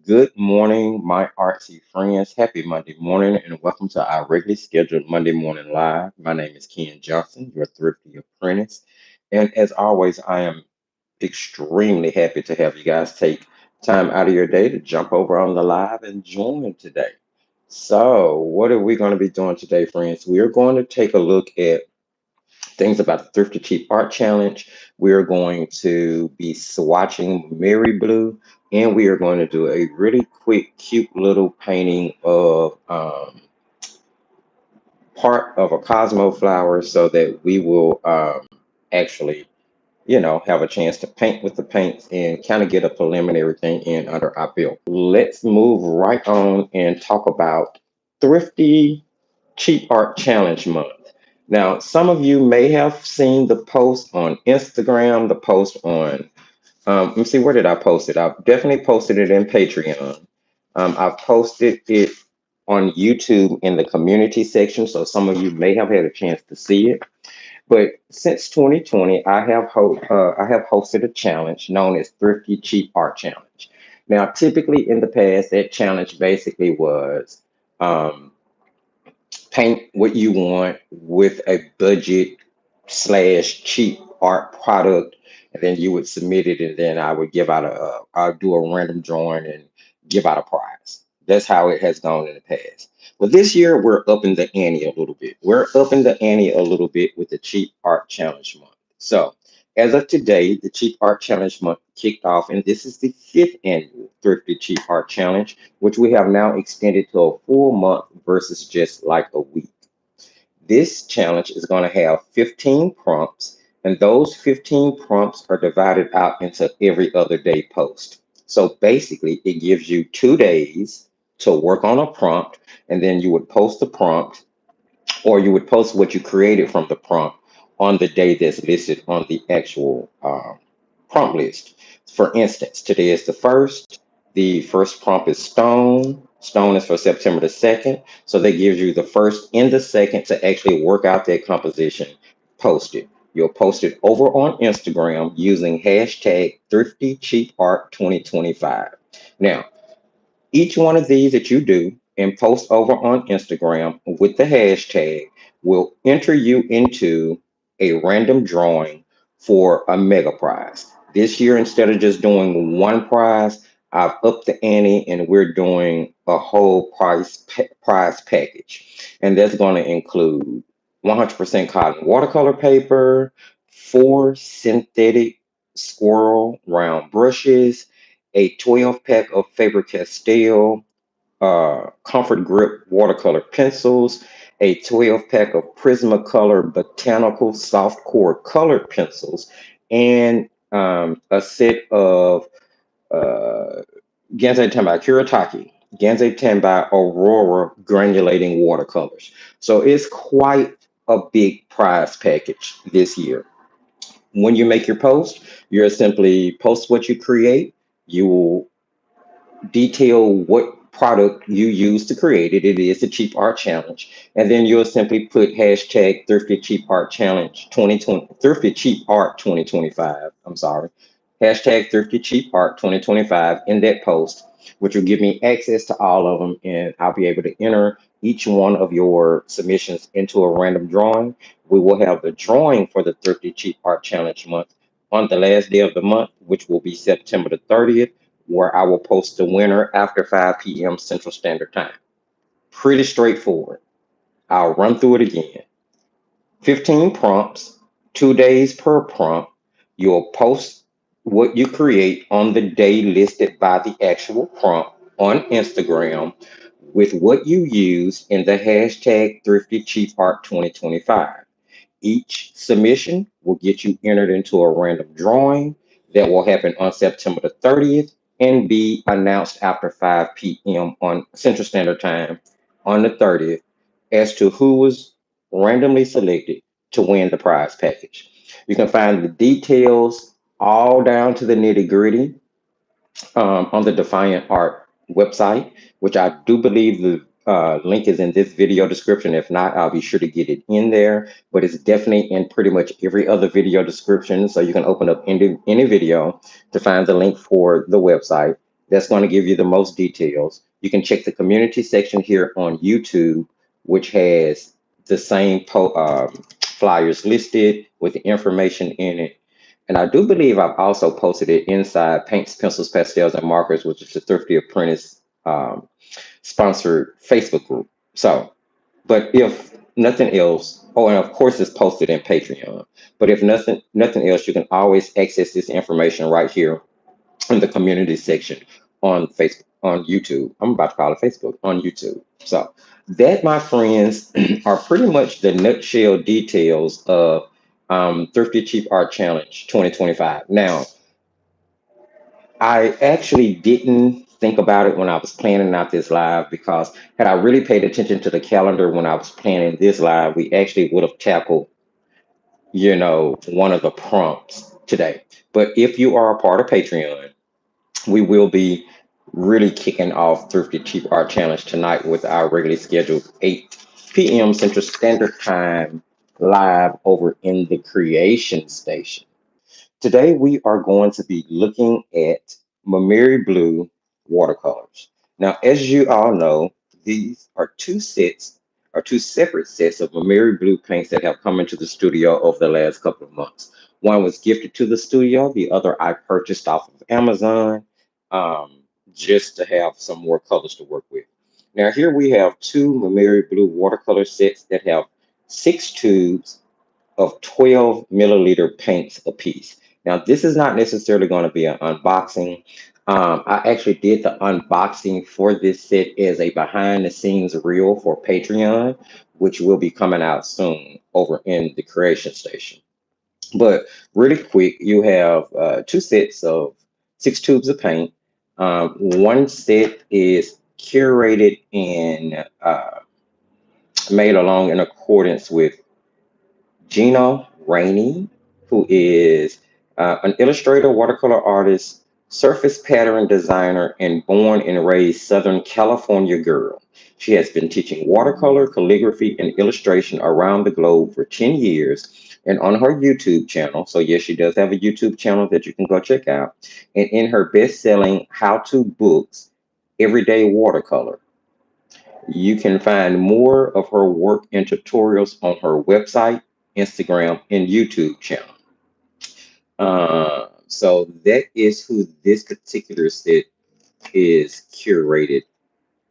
Good morning, my artsy friends. Happy Monday morning, and welcome to our regularly scheduled Monday morning live. My name is Ken Johnson, your thrifty apprentice. And as always, I am extremely happy to have you guys take time out of your day to jump over on the live and join today. So, what are we going to be doing today, friends? We are going to take a look at things about the Thrifty Cheap Art Challenge. We are going to be swatching MaimerBlu, and we are going to do a really quick, cute little painting of part of a Cosmo flower so that we will actually, have a chance to paint with the paints and kind of get a preliminary thing in under our belt. Let's move right on and talk about Thrifty Cheap Art Challenge Month. Now, some of you may have seen the post on Instagram, the post on, let me see, where did I post it? I've definitely posted it in Patreon. I've posted it on YouTube in the community section, so some of you may have had a chance to see it. But since 2020, I have hosted a challenge known as Thrifty Cheap Art Challenge. Now, typically in the past, that challenge basically was um, paint what you want with a budget slash cheap art product, and then you would submit it, and then I would give out I'll do a random drawing and give out a prize. That's how it has gone in the past. But this year we're upping the ante a little bit. We're upping the ante a little bit with the Cheap Art Challenge Month. So as of today, the Cheap Art Challenge Month kicked off, and this is the fifth annual Thrifty Cheap Art Challenge, which we have now extended to a full month versus just like a week. This challenge is going to have 15 prompts, and those 15 prompts are divided out into every other day post. So basically, it gives you 2 days to work on a prompt, and then you would post the prompt, or you would post what you created from the prompt on the day that's listed on the actual prompt list. For instance, today is the first. The first prompt is stone. Stone is for September the 2nd. So that gives you the first and the second to actually work out that composition, post it. You'll post it over on Instagram using hashtag Thrifty Cheap Art 2025. Now, each one of these that you do and post over on Instagram with the hashtag will enter you into a random drawing for a mega prize. This year, instead of just doing one prize, I've upped the ante and we're doing a whole prize package. And that's going to include 100% cotton watercolor paper, four synthetic squirrel round brushes, a 12 pack of Faber Castell Comfort Grip watercolor pencils, a 12 pack of Prismacolor Botanical Soft Core colored pencils, and a set of uh, Gansei Tenbai Kuretake, Gansei Tenbai Aurora granulating watercolors. So it's quite a big prize package this year. When you make your post, you're simply post what you create. You will detail what product you use to create it. It is a cheap art challenge. And then you'll simply put hashtag Thrifty Cheap Art Challenge 2020, Thrifty Cheap Art 2025. I'm sorry. Hashtag Thrifty Cheap Art 2025 in that post, which will give me access to all of them. And I'll be able to enter each one of your submissions into a random drawing. We will have the drawing for the Thrifty Cheap Art Challenge month on the last day of the month, which will be September the 30th, where I will post the winner after 5 p.m. Central Standard Time. Pretty straightforward. I'll run through it again. 15 prompts, 2 days per prompt. You'll post what you create on the day listed by the actual prompt on Instagram with what you use in the hashtag Thrifty Cheap Art 2025. Each submission will get you entered into a random drawing that will happen on September the 30th and be announced after 5 p.m. on Central Standard Time on the 30th as to who was randomly selected to win the prize package. You can find the details all down to the nitty gritty on the Defiant Art website, which I do believe the link is in this video description. If not, I'll be sure to get it in there. But it's definitely in pretty much every other video description. So you can open up any video to find the link for the website. That's going to give you the most details. You can check the community section here on YouTube, which has the same flyers listed with the information in it. And I do believe I've also posted it inside Paints, Pencils, Pastels, and Markers, which is the Thrifty Apprentice sponsored Facebook group. So, but if nothing else, oh, and of course it's posted in Patreon. But if nothing else, you can always access this information right here in the community section on Facebook, on YouTube. I'm about to call it Facebook, on YouTube. So that, my friends, are pretty much the nutshell details of Thrifty Cheap Art Challenge 2025. Now, I actually didn't think about it when I was planning out this live, because had I really paid attention to the calendar when I was planning this live, we actually would have tackled, one of the prompts today. But if you are a part of Patreon, we will be really kicking off Thrifty Cheap Art Challenge tonight with our regularly scheduled 8 p.m. Central Standard Time live over in the Creation Station. Today we are going to be looking at MaimerBlu watercolors. Now, as you all know, these are two separate sets of MaimerBlu paints that have come into the studio over the last couple of months. One was gifted to the studio, the other I purchased off of Amazon, um, just to have some more colors to work with. Now, here we have two MaimerBlu watercolor sets that have 6 tubes of 12 milliliter paints apiece. Now, this is not necessarily going to be an unboxing. I actually did the unboxing for this set as a behind the scenes reel for Patreon, which will be coming out soon over in the Creation Station. But really quick, you have 2 sets of 6 tubes of paint. One set is curated and made along in accordance with Gino Rainey, who is an illustrator, watercolor artist, surface pattern designer, and born and raised Southern California girl. She has been teaching watercolor, calligraphy, and illustration around the globe for 10 years. And on her YouTube channel, so yes, she does have a YouTube channel that you can go check out. And in her best selling how to books, Everyday Watercolor, you can find more of her work and tutorials on her website, Instagram, and YouTube channel. So that is who this particular set is curated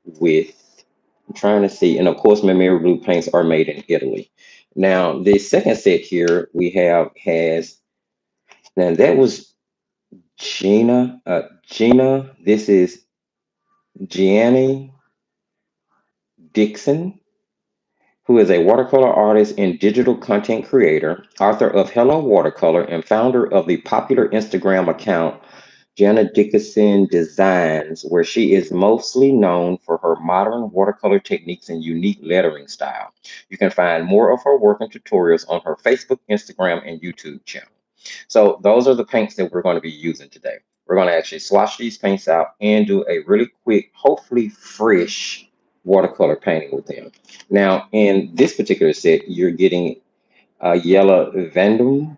with. I'm trying to see, and of course, my MaimerBlu paints are made in Italy. Now, the second set here we have has, now that was Gina. Gina, this is Gianni Dixon, who is a watercolor artist and digital content creator, author of Hello Watercolor, and founder of the popular Instagram account Jana Dickinson Designs, where she is mostly known for her modern watercolor techniques and unique lettering style. You can find more of her work and tutorials on her Facebook, Instagram, and YouTube channel. So those are the paints that we're going to be using today. We're going to actually swatch these paints out and do a really quick, hopefully fresh watercolor painting with them. Now, in this particular set, you're getting a yellow venom.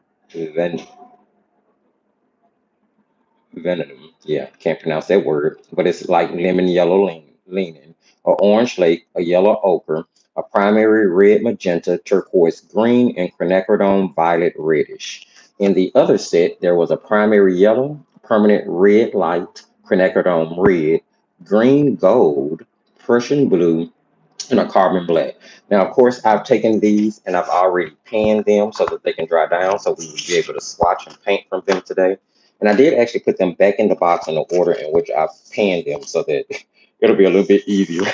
Yeah, can't pronounce that word, but it's like lemon yellow leaning, or orange lake, a yellow ochre, a primary red magenta, turquoise green, and quinacridone violet reddish. In the other set, there was a primary yellow, permanent red light, quinacridone red, green gold, Prussian blue, and a carbon black. Now, of course, I've taken these and I've already panned them so that they can dry down, so we will be able to swatch and paint from them today. And I did actually put them back in the box in the order in which I've panned them, so that it'll be a little bit easier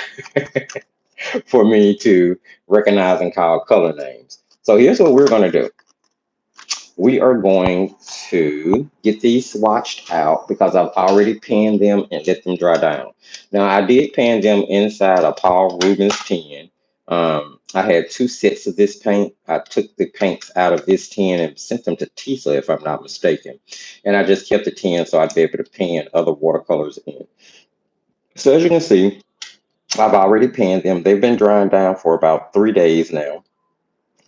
for me to recognize and call color names. So here's what we're going to do. We are going to get these swatched out because I've already panned them and let them dry down. Now, I did pan them inside a Paul Rubens tin. I had 2 sets of this paint. I took the paints out of this tin and sent them to Tisa, if I'm not mistaken. And I just kept the tin so I'd be able to pan other watercolors in. So as you can see, I've already panned them. They've been drying down for about 3 days now.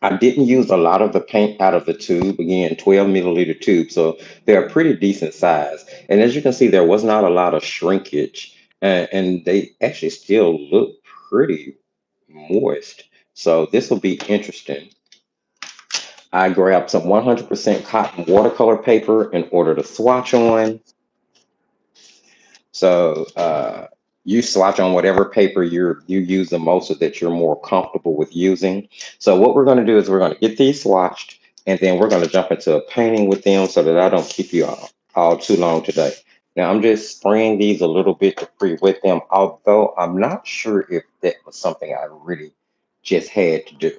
I didn't use a lot of the paint out of the tube, again, 12 milliliter tube, so they're a pretty decent size. And as you can see, there was not a lot of shrinkage, and they actually still look pretty moist. So this will be interesting. I grabbed some 100% cotton watercolor paper in order to swatch on. So you swatch on whatever paper you use the most or that you're more comfortable with using. So what we're going to do is we're going to get these swatched, and then we're going to jump into a painting with them so that I don't keep you all too long today. Now I'm just spraying these a little bit to pre-wet them, although I'm not sure if that was something I really just had to do.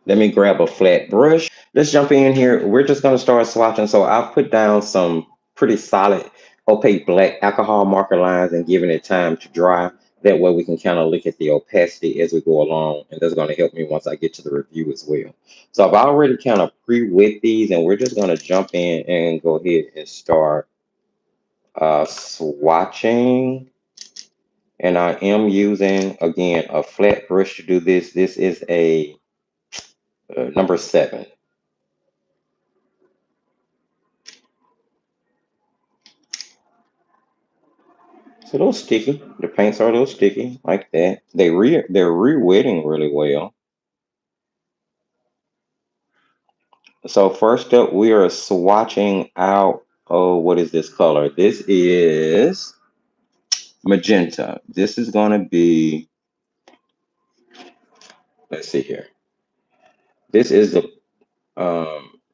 Let me grab a flat brush. Let's jump in here. We're just going to start swatching. So I've put down some pretty solid opaque black alcohol marker lines and giving it time to dry. That way we can kind of look at the opacity as we go along. And that's going to help me once I get to the review as well. So I've already kind of pre-wet these, and we're just going to jump in and go ahead and start swatching. And I am using, again, a flat brush to do this. This is a number 7. It's a little sticky. The paints are a little sticky like that. They're re-wetting really well. So first up, we are swatching out. Oh, what is this color? This is magenta. This is going to be. Let's see here. This is the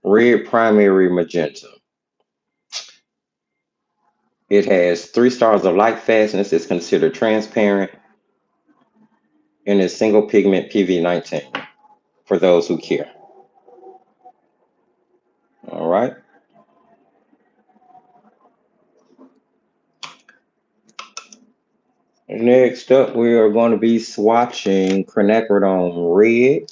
red primary magenta. It has 3 stars of light fastness. It's considered transparent, and it's single pigment PV19 for those who care. All right. Next up, we are going to be swatching quinacridone red.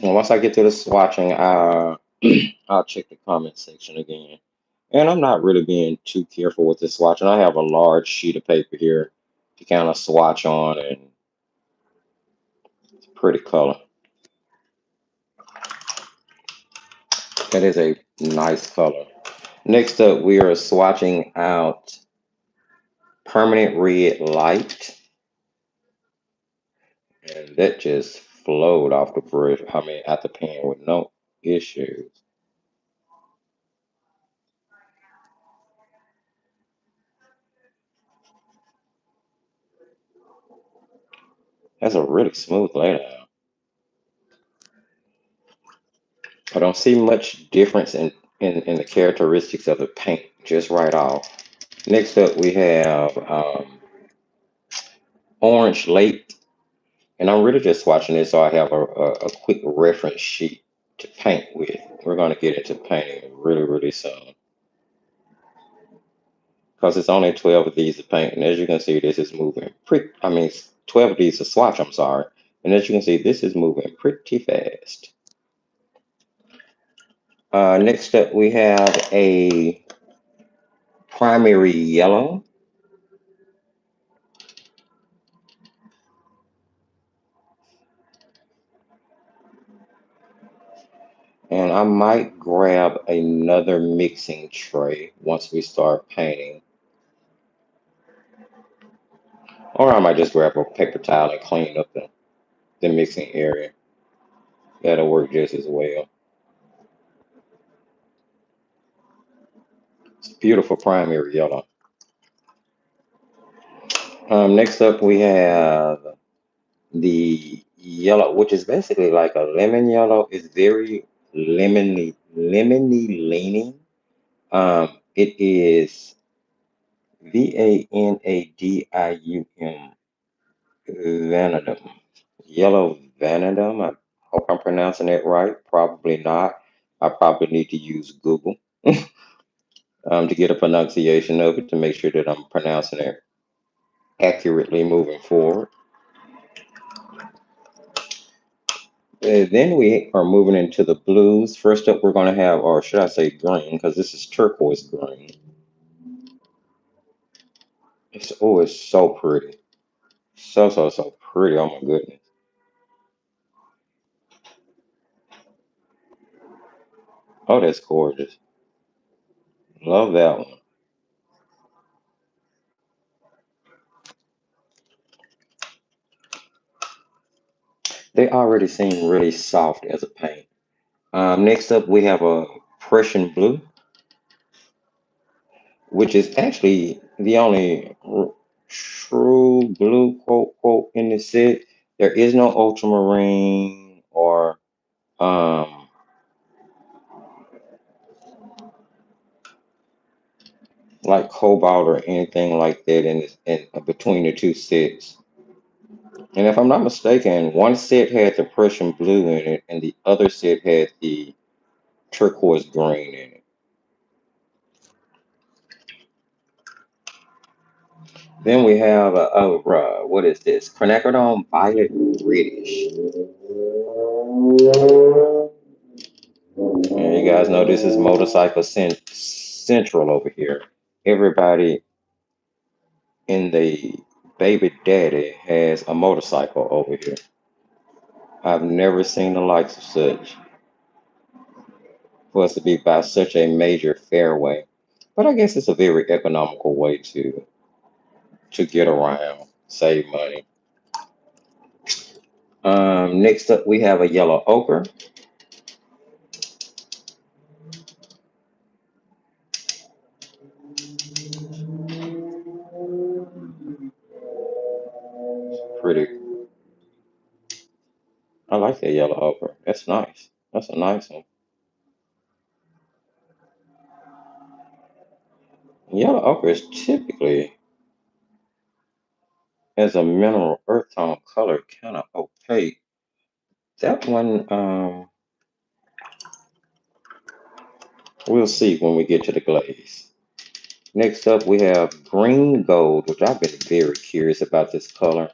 And once I get to the swatching, I'll check the comment section again. And I'm not really being too careful with this swatching. I have a large sheet of paper here to kind of swatch on, and it's a pretty color. That is a nice color. Next up, we are swatching out permanent red light. And that just flowed off the brush, out the pen with no issues. That's a really smooth laydown. I don't see much difference in the characteristics of the paint just right off. Next up, we have orange lake, and I'm really just swatching this so I have a quick reference sheet to paint with. We're going to get into painting really, really soon because it's only 12 of these to paint, and as you can see, this is moving 12 of these to swatch, I'm sorry. And as you can see, this is moving pretty fast. Next up, we have a primary yellow. And I might grab another mixing tray once we start painting. Or I might just grab a paper towel and clean up the mixing area. That'll work just as well. It's beautiful primary yellow. Next up, we have the yellow, which is basically like a lemon yellow. It's very lemony leaning. It is vanadium vanadum, yellow vanadum. I hope I'm pronouncing that right. Probably not. I probably need to use Google to get a pronunciation of it to make sure that I'm pronouncing it accurately moving forward. Then we are moving into the blues. First up, we're going to have, or should I say green, because this is turquoise green. It's so pretty. So pretty. Oh my goodness. Oh, that's gorgeous. Love that one. They already seem really soft as a paint. Next up, we have a Prussian blue, which is actually the only true blue quote quote in the set. There is no ultramarine or um like cobalt or anything like that in between the two sets. And if I'm not mistaken, one set had the Prussian blue in it, and the other set had the turquoise green in it. Then we have what is this? Quinacridone Violet Reddish. And you guys know this is Motorcycle Central over here. Everybody in the baby daddy has a motorcycle over here. I've never seen the likes of such for us to be by such a major fairway. But I guess it's a very economical way to get around, save money. Next up, we have a yellow ochre. Pretty. I like that yellow ochre. That's nice. That's a nice one. Yellow ochre is typically, as a mineral earth tone color, kind of opaque. That one, we'll see when we get to the glaze. Next up, we have green gold, which I've been very curious about this color.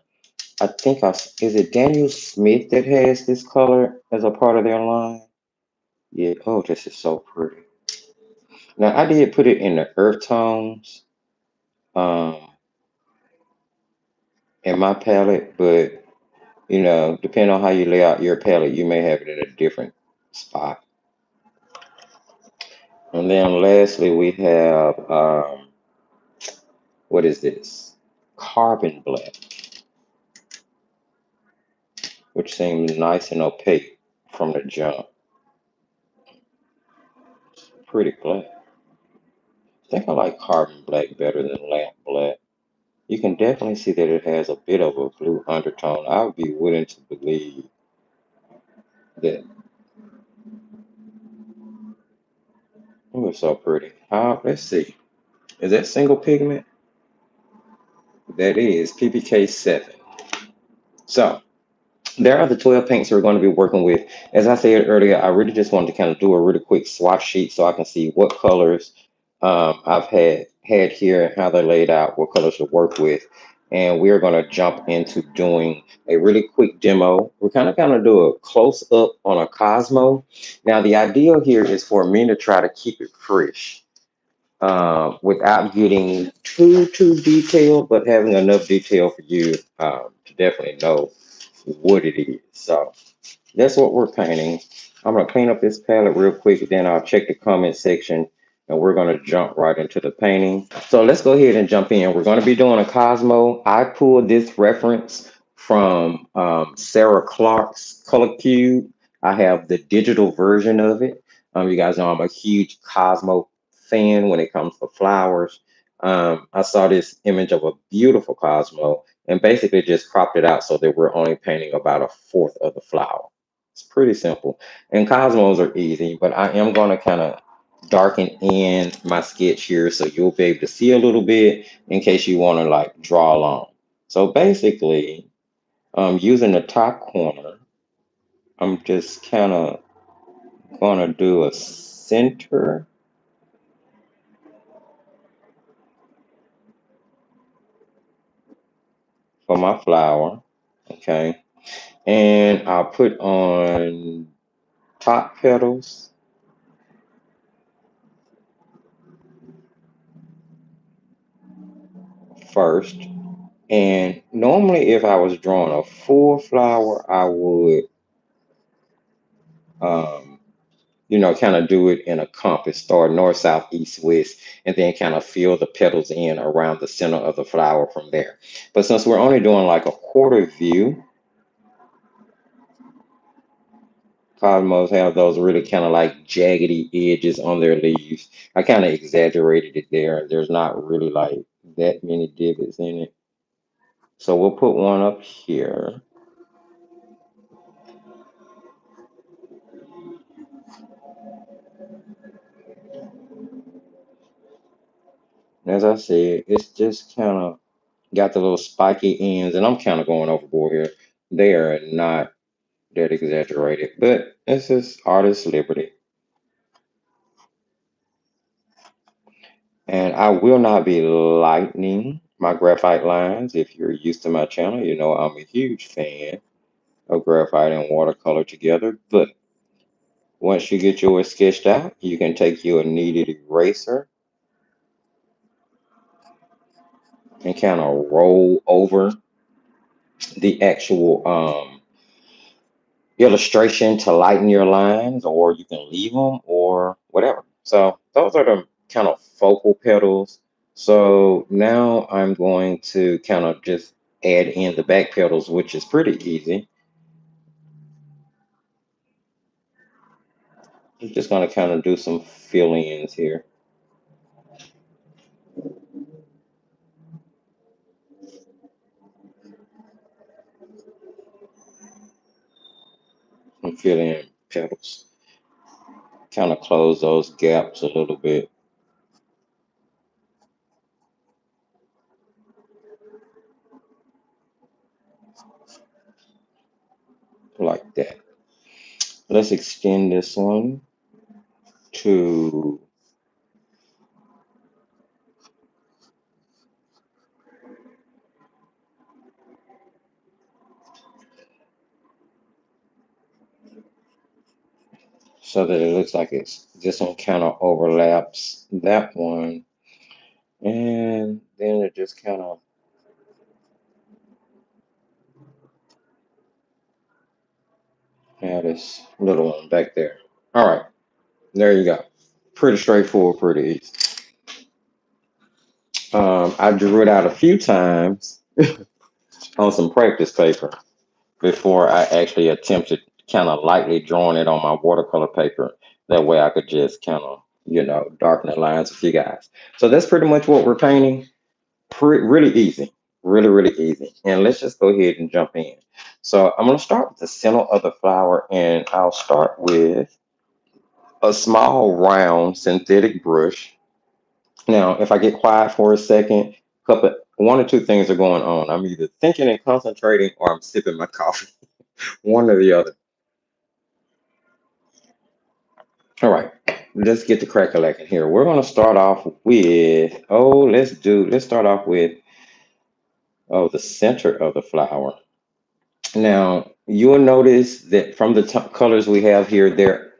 I think is it Daniel Smith that has this color as a part of their line? Yeah. Oh, this is so pretty. Now I did put it in the earth tones, um, in my palette, but depending on how you lay out your palette, you may have it in a different spot. And then lastly, we have what is this? Carbon black, which seems nice and opaque from the jump. Pretty black. I think I like carbon black better than lamp black. You can definitely see that it has a bit of a blue undertone. I would be willing to believe that. Oh, it's so pretty. Let's see. Is that single pigment? That is PPK 7. So there are the 12 paints we're going to be working with. As I said earlier, I really just wanted to kind of do a really quick swatch sheet so I can see what colors I've had here and how they're laid out, what colors to work with. And we're going to jump into doing a really quick demo. We're kind of do a close up on a Cosmo. Now, the idea here is for me to try to keep it fresh without getting too detailed, but having enough detail for you to definitely know what it is. So that's what we're painting. I'm gonna clean up this palette real quick, then I'll check the comment section and we're gonna jump right into the painting. So let's go ahead and jump in. We're gonna be doing a Cosmo. I pulled this reference from Sarah Clark's Color Cube. I have the digital version of it. You guys know I'm a huge Cosmo fan when it comes to flowers. I saw this image of a beautiful Cosmo and basically just cropped it out so that we're only painting about a fourth of the flower. It's pretty simple. And Cosmos are easy, but I am going to kind of darken in my sketch here so you'll be able to see a little bit in case you want to like draw along. So basically, using the top corner, I'm just kind of going to do a center for my flower. Okay. And I'll put on top petals first. And normally, if I was drawing a full flower, I would, um, kind of do it in a compass, start north, south, east, west, and then kind of fill the petals in around the center of the flower from there. But since we're only doing like a quarter view, cosmos have those really kind of like jaggedy edges on their leaves. I kind of exaggerated it there. There's not really like that many divots in it. So we'll put one up here. As I said, it's just kind of got the little spiky ends, and I'm kind of going overboard here. They are not that exaggerated, but this is artist liberty. And I will not be lightening my graphite lines. If you're used to my channel, you know I'm a huge fan of graphite and watercolor together. But once you get yours sketched out, you can take your kneaded eraser and kind of roll over the actual illustration to lighten your lines, or you can leave them or whatever. So those are the kind of focal petals. So now I'm going to kind of just add in the back petals, which is pretty easy. I'm just going to kind of do some fill-ins here. Some fill-in petals. Kind of close those gaps a little bit like that. Let's extend this one to so that it looks like it's this one kind of overlaps that one, and then it just kind of have this little one back there. All right, there you go. Pretty straightforward, pretty easy. I drew it out a few times on some practice paper before I actually attempted kind of lightly drawing it on my watercolor paper. That way I could just kind of, darken the lines with you guys. So that's pretty much what we're painting. Really easy, really, really easy. And let's just go ahead and jump in. So I'm going to start with the center of the flower, and I'll start with a small round synthetic brush. Now, if I get quiet for a second, one or two things are going on. I'm either thinking and concentrating, or I'm sipping my coffee, one or the other. All right, let's get to crack-a-lacking here. We're going to start off with, let's start off with, the center of the flower. Now, you'll notice that from the colors we have here, there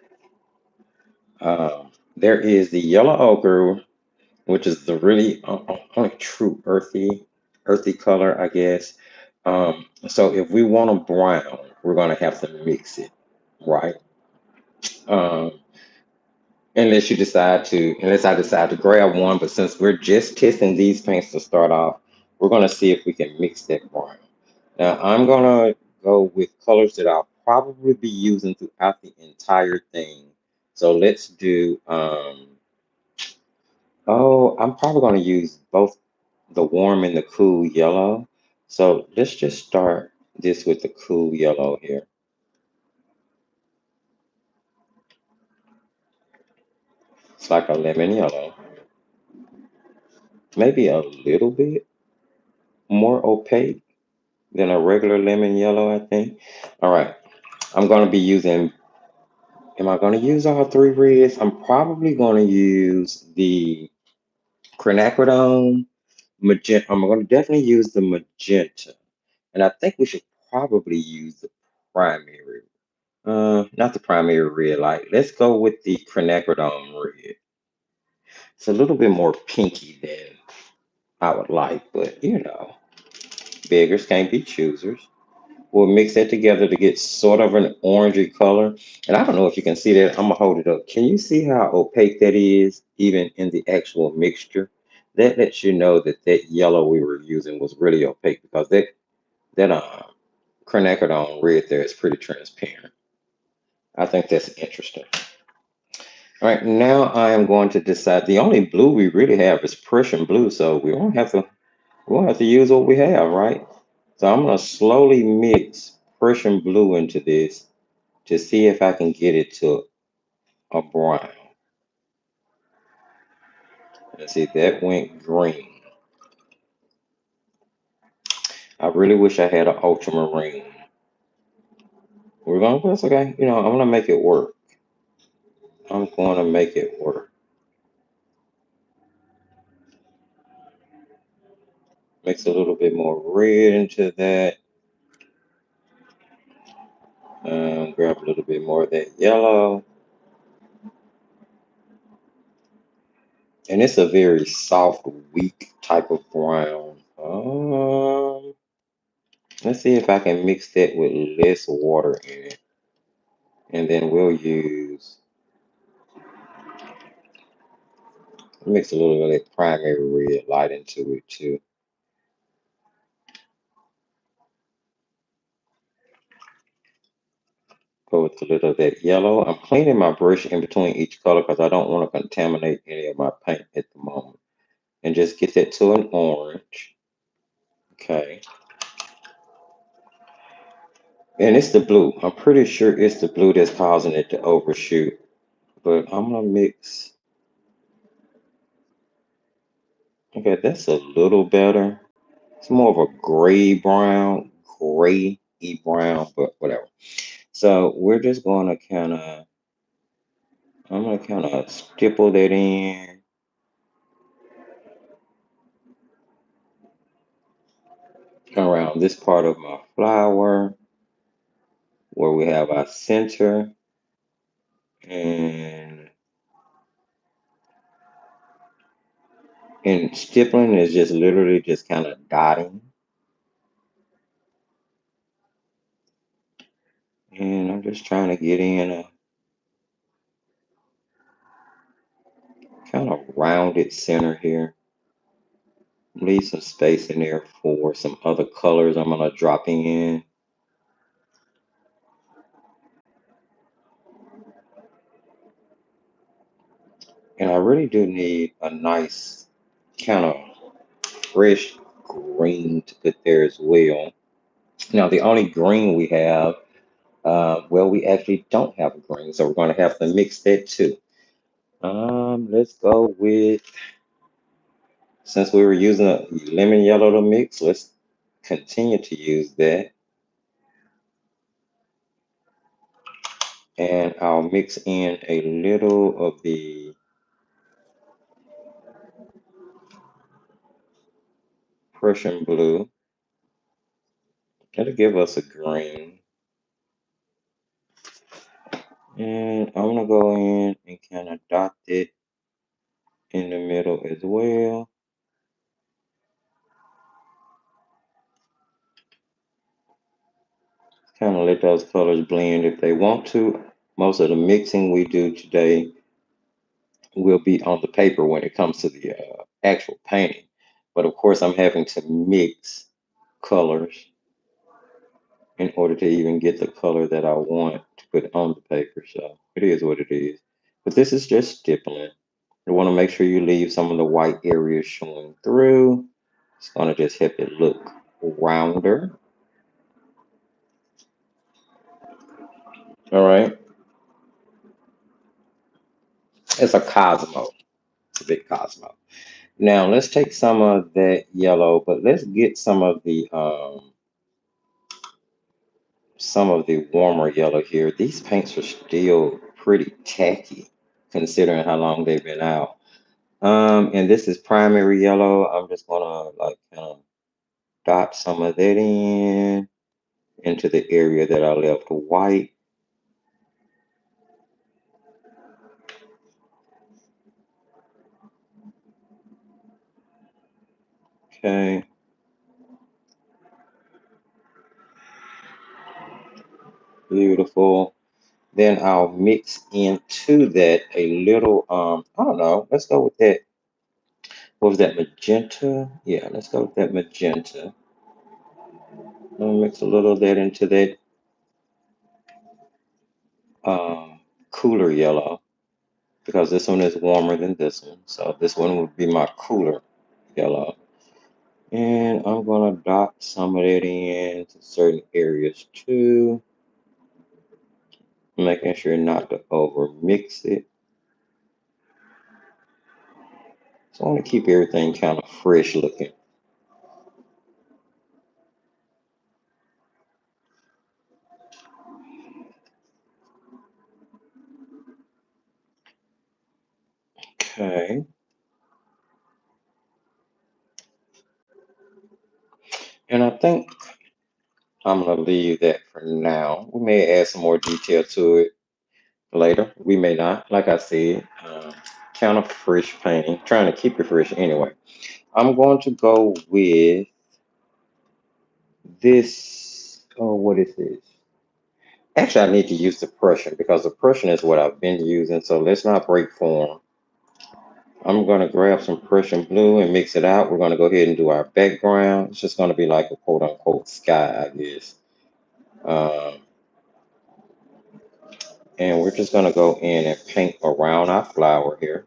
is the yellow ochre, which is the really only true earthy color, I guess. So if we want a brown, we're going to have to mix it, right? Um, unless I decide to grab one, but since we're just testing these paints to start off, we're going to see if we can mix that brown. Now, I'm going to go with colors that I'll probably be using throughout the entire thing. So let's do, I'm probably going to use both the warm and the cool yellow. So let's just start this with the cool yellow here. It's like a lemon yellow, maybe a little bit more opaque than a regular lemon yellow, I think. All right, I'm going to be using, am I going to use all three reds? I'm probably going to use the quinacridone, magenta. I'm going to definitely use the magenta. And I think we should probably use the primary. Not the primary red light. Let's go with the quinacridone red. It's a little bit more pinky than I would like, but beggars can't be choosers. We'll mix that together to get sort of an orangey color. And I don't know if you can see that. I'm gonna hold it up. Can you see how opaque that is, even in the actual mixture? That lets you know that that yellow we were using was really opaque because that quinacridone red there is pretty transparent. I think that's interesting. All right, now I am going to decide. The only blue we really have is Prussian blue, so we won't have to use what we have, right? So I'm gonna slowly mix Prussian blue into this to see if I can get it to a brown. And see, that went green. I really wish I had an ultramarine. That's okay. I'm gonna make it work. I'm gonna make it work. Mix a little bit more red into that. Grab a little bit more of that yellow. And it's a very soft, weak type of brown. Let's see if I can mix that with less water in it. And then we'll mix a little bit of that primary red light into it too. Go with a little of that yellow. I'm cleaning my brush in between each color because I don't want to contaminate any of my paint at the moment. And just get that to an orange. Okay. And it's the blue. I'm pretty sure it's the blue that's causing it to overshoot. But I'm gonna mix. Okay, that's a little better. It's more of a gray brown, gray brown, but whatever. So we're just gonna I'm gonna kind of stipple that in around this part of my flower where we have our center, and stippling is just literally just kind of dotting. And I'm just trying to get in a kind of rounded center here. Leave some space in there for some other colors I'm gonna drop in. And I really do need a nice kind of fresh green to put there as well. Now, the only green we have, well, we actually don't have a green, so we're going to have to mix that too. Let's go with, since we were using a lemon yellow to mix, let's continue to use that. And I'll mix in a little of the Prussian blue. That'll give us a green. And I'm gonna go in and kind of dot it in the middle as well. Kind of let those colors blend if they want to. Most of the mixing we do today will be on the paper when it comes to the actual painting. But of course, I'm having to mix colors in order to even get the color that I want to put on the paper. So it is what it is. But this is just stippling. You want to make sure you leave some of the white areas showing through. It's going to just help it look rounder. All right. It's a Cosmo. It's a big Cosmo. Now let's take some of that yellow, but let's get some of the warmer yellow here. These paints are still pretty tacky considering how long they've been out. And this is primary yellow. I'm just gonna like kind of dot some of that in into the area that I left white. Okay, beautiful. Then I'll mix into that a little, I don't know, let's go with that. What was that, magenta? Yeah, let's go with that magenta. I'll mix a little of that into that um, cooler yellow because this one is warmer than this one. So this one would be my cooler yellow. And I'm gonna dot some of that in to certain areas too, making sure not to over mix it. So I want to keep everything kind of fresh looking. Okay, and I think I'm gonna leave that for now. We may add some more detail to it later. We may not. Like I said, kind of fresh painting, trying to keep it fresh anyway. I'm going to go with this. Oh, what is this? Actually, I need to use the Prussian because the Prussian is what I've been using. So let's not break form. I'm going to grab some Prussian blue and mix it out. We're going to go ahead and do our background. It's just going to be like a quote unquote sky, I guess. Um, and we're just going to go in and paint around our flower here.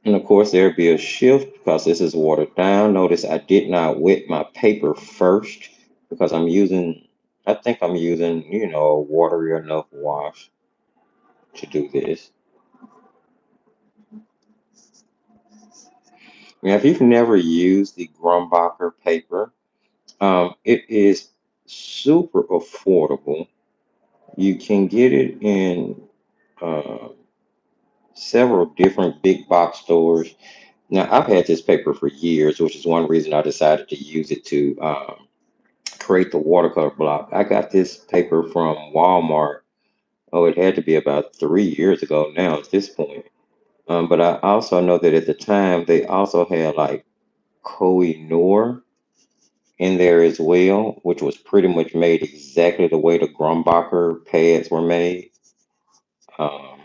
And of course, there'll be a shift because this is watered down. Notice I did not wet my paper first because I think I'm using, a watery enough wash to do this. Now, if you've never used the Grumbacher paper, it is super affordable. You can get it in uh, several different big box stores. Now, I've had this paper for years, which is one reason I decided to use it to create the watercolor block. I got this paper from Walmart. Oh, it had to be about 3 years ago now at this point. But I also know that at the time they also had like Koh-i-Noor in there as well, which was pretty much made exactly the way the Grumbacher pads were made. Um,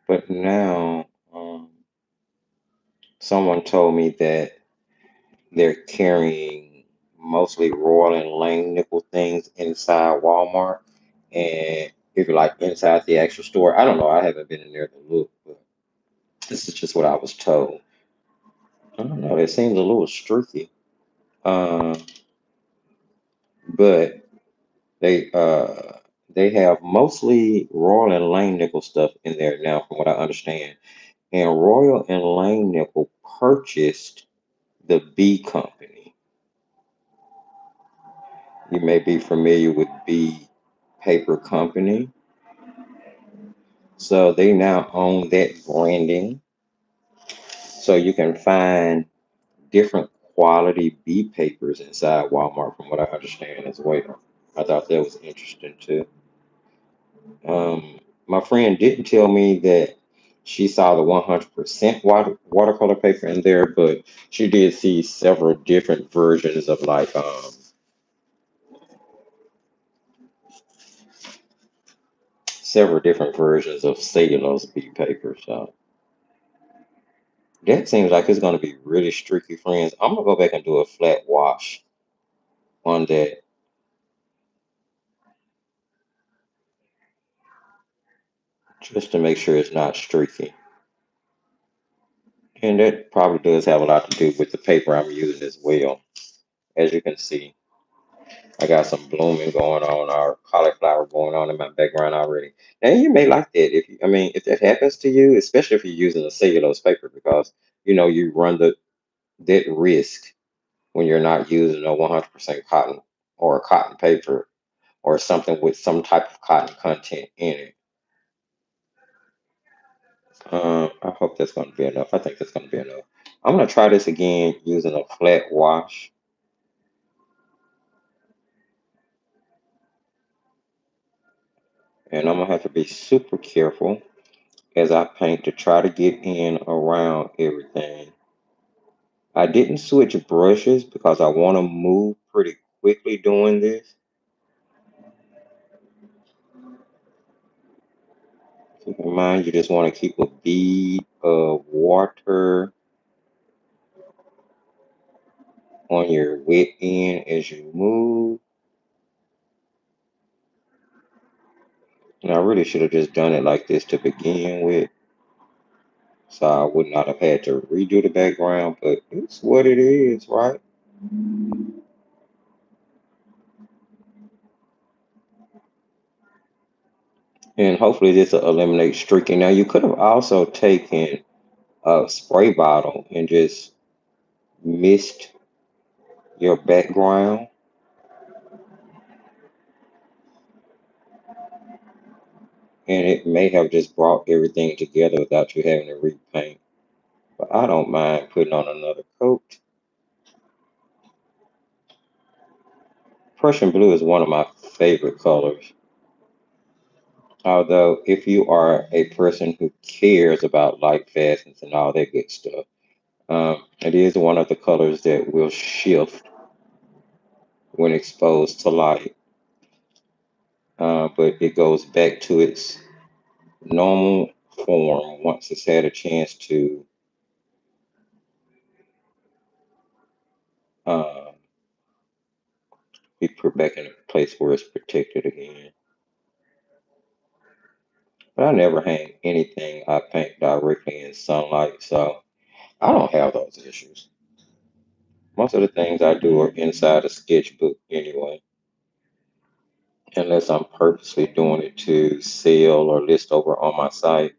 but now someone told me that they're carrying mostly Royal and Langnickel things inside Walmart. And if you're like inside the actual store, I don't know, I haven't been in there to look, but this is just what I was told. I don't know, it seems a little streaky. Uh, but they have mostly Royal and Langnickel stuff in there now, from what I understand. And Royal and Langnickel purchased the B Company. You may be familiar with B Paper Company. So they now own that branding. So you can find different quality B papers inside Walmart, from what I understand as well. I thought that was interesting too. My friend didn't tell me that she saw the 100% watercolor paper in there, but she did see several different versions of like several different versions of cellulose B paper. So that seems like it's going to be really streaky, friends. I'm gonna go back and do a flat wash on that just to make sure it's not streaky. And that probably does have a lot to do with the paper I'm using as well. As you can see, I got some blooming going on or cauliflower going on in my background already. And you may like that if that happens to you, especially if you're using a cellulose paper, because you run that risk when you're not using a 100% cotton or a cotton paper or something with some type of cotton content in it. I hope that's going to be enough. I think that's going to be enough. I'm going to try this again using a flat wash. And I'm going to have to be super careful as I paint to try to get in around everything. I didn't switch brushes because I want to move pretty quickly doing this. Keep in mind, you just want to keep a bead of water on your wet end as you move. And I really should have just done it like this to begin with, so I would not have had to redo the background, but it's what it is, right? And hopefully this will eliminate streaking. Now you could have also taken a spray bottle and just mist your background, and it may have just brought everything together without you having to repaint. But I don't mind putting on another coat. Prussian blue is one of my favorite colors. Although, if you are a person who cares about light facets and all that good stuff, it is one of the colors that will shift when exposed to light, but it goes back to its normal form once it's had a chance to uh, be put back in a place where it's protected again. But I never hang anything I paint directly in sunlight, so I don't have those issues. Most of the things I do are inside a sketchbook anyway, unless I'm purposely doing it to sell or list over on my site.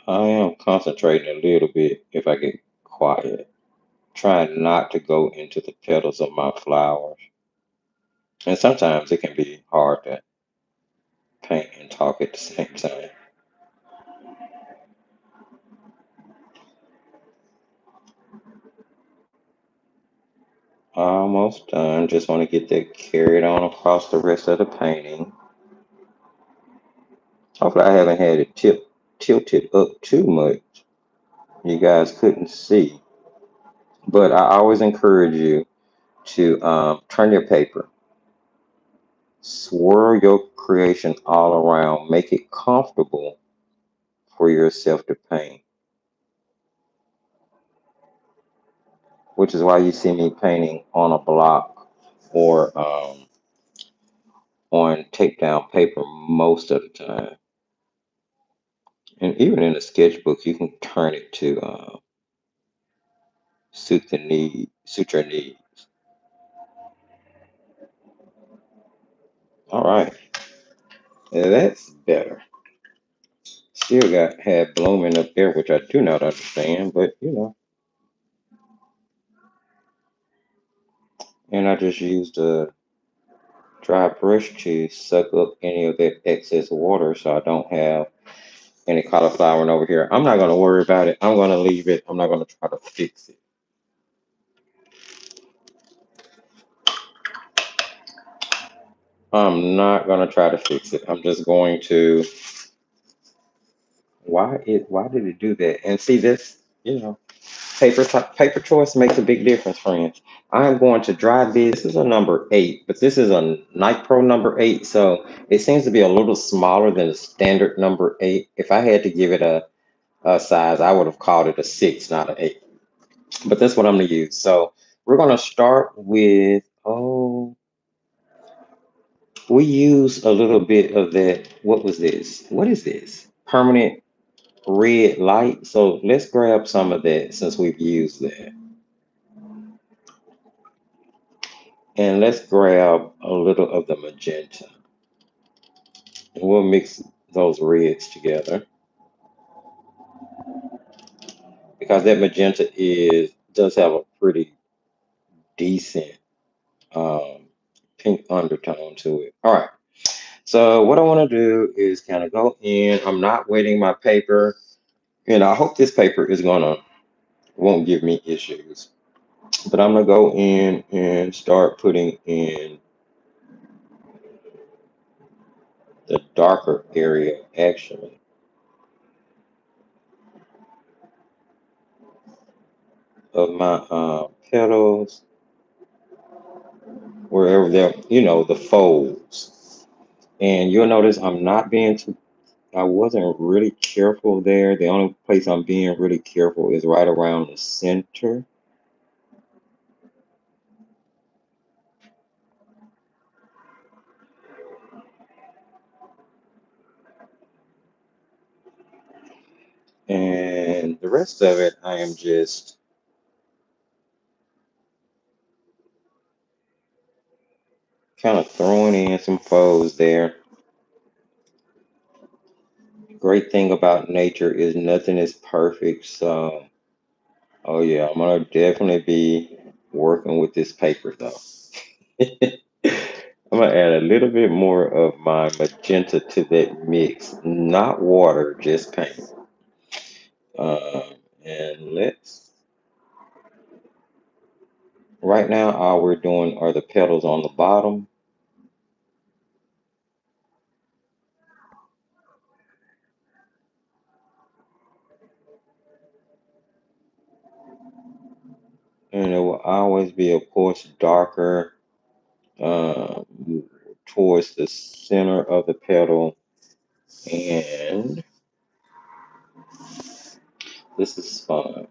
I am concentrating a little bit if I get quiet, trying not to go into the petals of my flowers. And sometimes it can be hard to paint and talk at the same time. Almost done. Just want to get that carried on across the rest of the painting. Hopefully I haven't had it tilted up too much. You guys couldn't see. But I always encourage you to turn your paper, swirl your creation all around, make it comfortable for yourself to paint, which is why you see me painting on a block or on tape down paper most of the time. And even in a sketchbook, you can turn it to suit your need. All right, that's better. Still got had blooming up there, which I do not understand, but you know. And I just used a dry brush to suck up any of that excess water, so I don't have any cauliflower over here. I'm not gonna worry about it. I'm gonna leave it. I'm not gonna try to fix it. I'm not gonna try to fix it. I'm just going to. Why did it do that? And see this, you know, paper choice makes a big difference, friends. I am going to dry this. This is a number 8, but this is a Night Pro number 8, so it seems to be a little smaller than the standard number 8. If I had to give it a size, I would have called it a 6, not an 8. But that's what I'm gonna use. So we're gonna start with, we use a little bit of that. What was this? What is this? Permanent red light. So let's grab some of that since we've used that. And let's grab a little of the magenta. And we'll mix those reds together because that magenta does have a pretty decent um, pink undertone to it. All right. So what I want to do is kind of go in. I'm not wetting my paper, and I hope this paper is gonna won't give me issues. But I'm gonna go in and start putting in the darker area actually of my petals, wherever they're, the folds. And you'll notice I'm not being too, I wasn't really careful there. The only place I'm being really careful is right around the center. And the rest of it, I am just kind of throwing in some folds there. Great thing about nature is nothing is perfect. So, oh yeah, I'm gonna definitely be working with this paper though. I'm gonna add a little bit more of my magenta to that mix, not water, just paint. And right now, all we're doing are the petals on the bottom. And it will always be, of course, darker um, towards the center of the petal. And this is fun.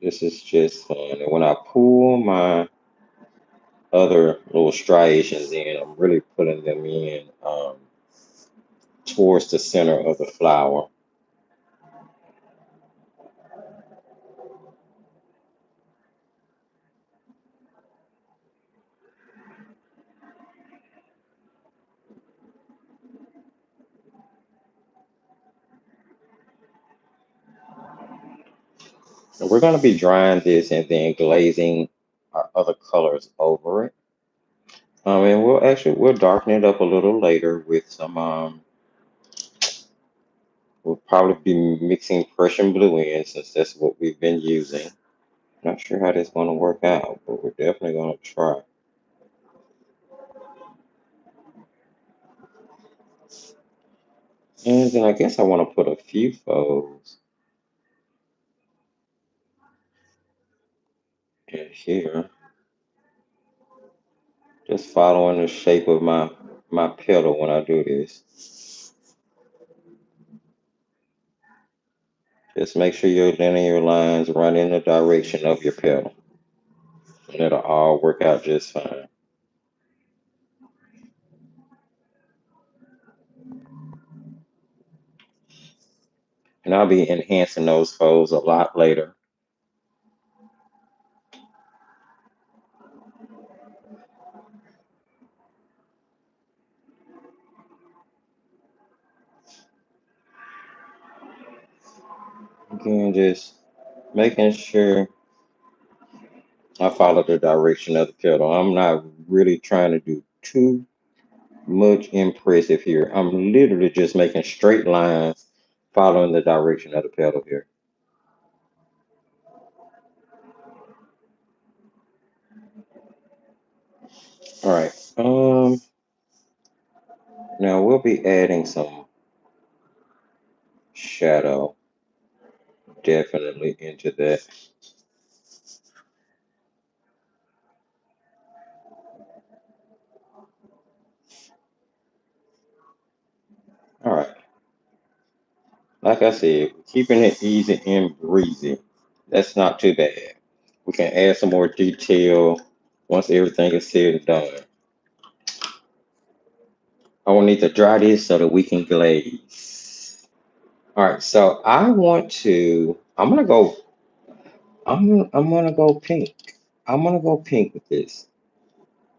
This is just fun. And when I pull my other little striations in, I'm really putting them in towards the center of the flower. And we're going to be drying this and then glazing our other colors over it. And we'll darken it up a little later with some we'll probably be mixing Prussian blue in since that's what we've been using. Not sure how that's going to work out, but we're definitely going to try. And then I guess I want to put a few folds in here, just following the shape of my petal when I do this. Just make sure your linear lines run in the direction of your petal, and it'll all work out just fine. And I'll be enhancing those folds a lot later. Again, just making sure I follow the direction of the petal. I'm not really trying to do too much impressive here. I'm literally just making straight lines following the direction of the petal here. All right. Now we'll be adding some shadow definitely into that. All right. Like I said, keeping it easy and breezy. That's not too bad. We can add some more detail once everything is said and done. I will need to dry this so that we can glaze. All right, so I'm gonna go pink. I'm gonna go pink with this.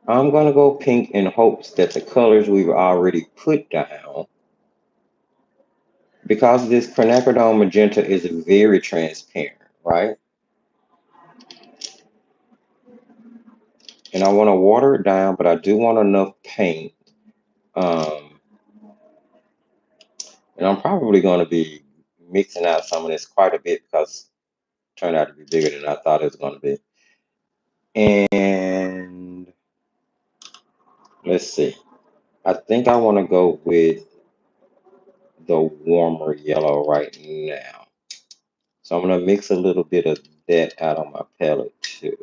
I'm going to go pink in hopes that the colors we've already put down, because this quinacridone magenta is very transparent, right? And I want to water it down, but I do want enough paint. Um, and I'm probably going to be mixing out some of this quite a bit because it turned out to be bigger than I thought it was going to be. And let's see. I think I want to go with the warmer yellow right now. So I'm going to mix a little bit of that out on my palette too.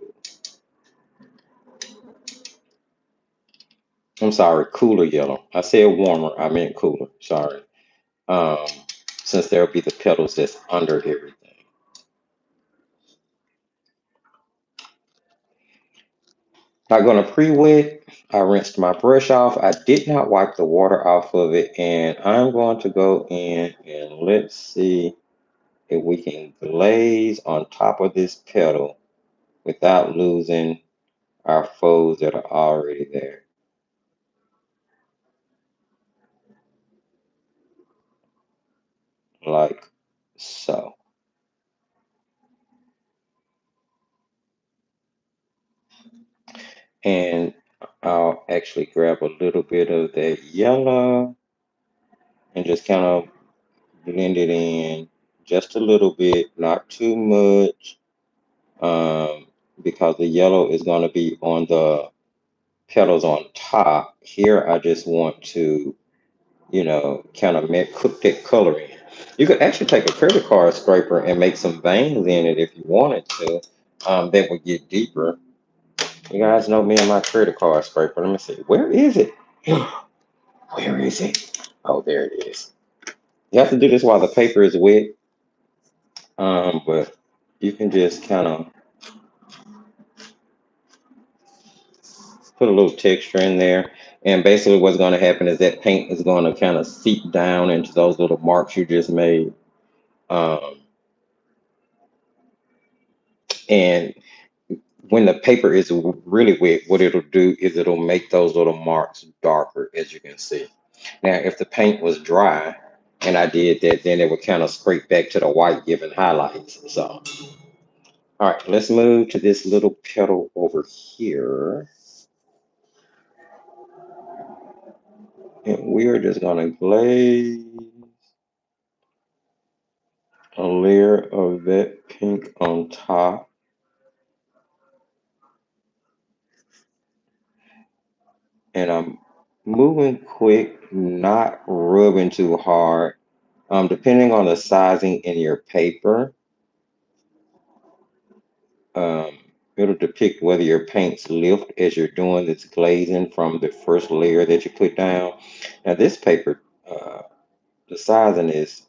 I'm sorry, cooler yellow. I said warmer, I meant cooler. Sorry. Um, since there'll be the petals that's under everything. Not gonna pre-wet. I rinsed my brush off. I did not wipe the water off of it, and I'm going to go in and let's see if we can glaze on top of this petal without losing our folds that are already there, like so. And I'll actually grab a little bit of that yellow and just kind of blend it in just a little bit, not too much, because the yellow is going to be on the petals on top. Here, I just want to, kind of cook that color in. You could actually take a credit card scraper and make some veins in it if you wanted to. That would get deeper. You guys know me and my credit card scraper. Let me see. Where is it? Where is it? Oh, there it is. You have to do this while the paper is wet. But you can just kind of put a little texture in there. And basically what's going to happen is that paint is going to kind of seep down into those little marks you just made. Um, and when the paper is really wet, what it'll do is it'll make those little marks darker, as you can see. Now, if the paint was dry and I did that, then it would kind of scrape back to the white, giving highlights. So, all right, let's move to this little petal over here. And we are just going to glaze a layer of that pink on top. And I'm moving quick, not rubbing too hard. Depending on the sizing in your paper, um, it'll depict whether your paints lift as you're doing this glazing from the first layer that you put down. Now this paper, the sizing is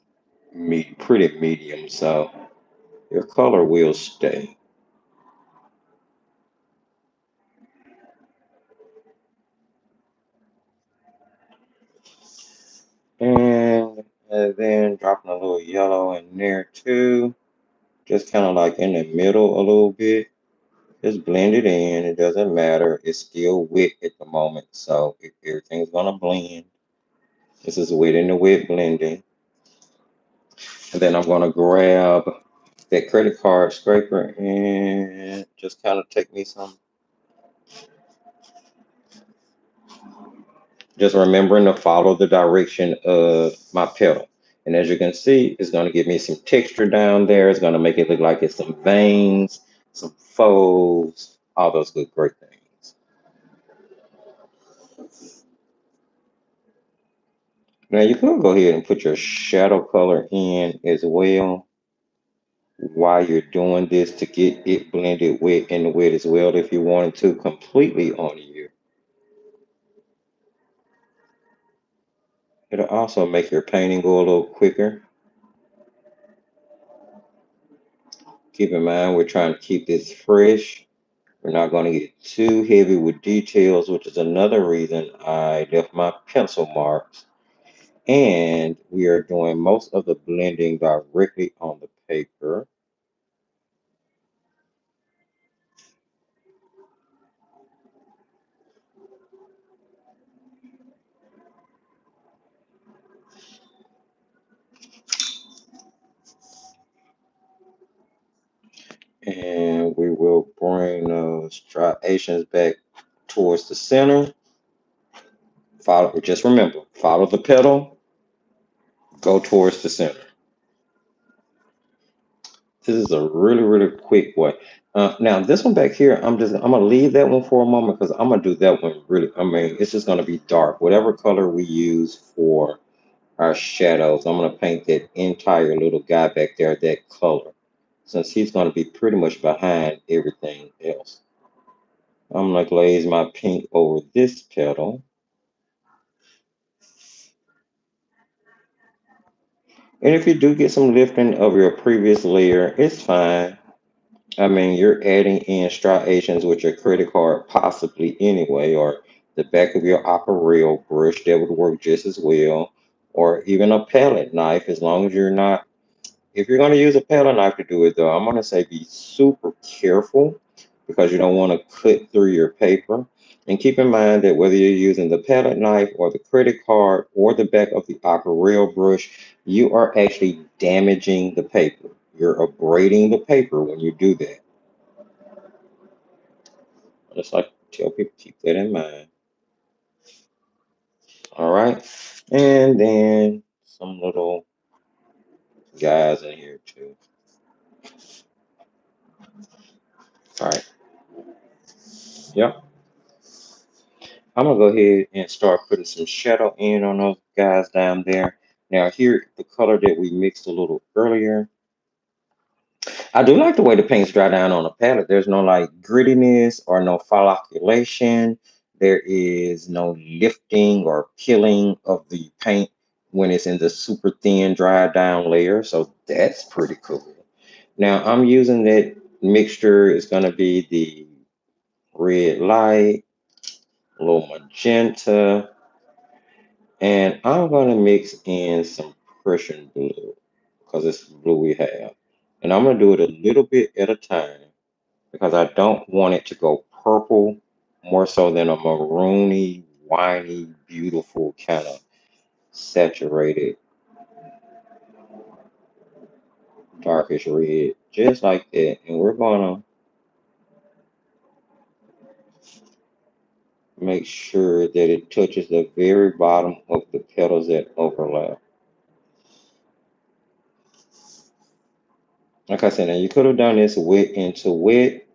pretty medium, so your color will stay. And then dropping a little yellow in there too, just kind of like in the middle a little bit. Just blend it in. It doesn't matter. It's still wet at the moment, so everything's gonna blend. This is wet in the wet blending. And then I'm gonna grab that credit card scraper and just kind of take me some. Just remembering to follow the direction of my petal. And as you can see, it's going to give me some texture down there. It's going to make it look like it's some veins, some folds, all those good, great things. Now you could go ahead and put your shadow color in as well while you're doing this to get it blended wet in the wet as well if you wanted to completely on you. It'll also make your painting go a little quicker. Keep in mind, we're trying to keep this fresh. We're not going to get too heavy with details, which is another reason I left my pencil marks. And we are doing most of the blending directly on the paper. will bring those striations back towards the center. Follow, just remember, follow the petal, go towards the center. This is a really, really quick way. Now this one back here, I'm gonna leave that one for a moment because I'm gonna do that one really. I mean, it's just gonna be dark. Whatever color we use for our shadows, I'm gonna paint that entire little guy back there that color, since he's gonna be pretty much behind everything else. I'm gonna glaze my pink over this petal. And if you do get some lifting of your previous layer, it's fine. I mean, you're adding in striations with your credit card possibly anyway, or the back of your aquarelle brush that would work just as well, or even a palette knife, as long as you're not, if you're going to use a palette knife to do it though, I'm going to say be super careful because you don't want to cut through your paper. And keep in mind that whether you're using the palette knife or the credit card or the back of the aquarelle brush, you are actually damaging the paper. You're abrading the paper when you do that. I just like to tell people keep that in mind. All right. And then some little guys in here too. All right. Yep. I'm gonna go ahead and start putting some shadow in on those guys down there. Now here, the color that we mixed a little earlier. I do like the way the paints dry down on the palette. There's no like grittiness or no folliculation. There is no lifting or peeling of the paint when it's in the super thin dry down layer. So that's pretty cool. Now I'm using that mixture. It's gonna be the red light, a little magenta, and I'm gonna mix in some Prussian blue because it's the blue we have. And I'm gonna do it a little bit at a time because I don't want it to go purple more so than a maroony, winey, beautiful kind of saturated darkish red, just like that. And we're gonna make sure that it touches the very bottom of the petals that overlap. Like I said, now you could have done this wet into wet.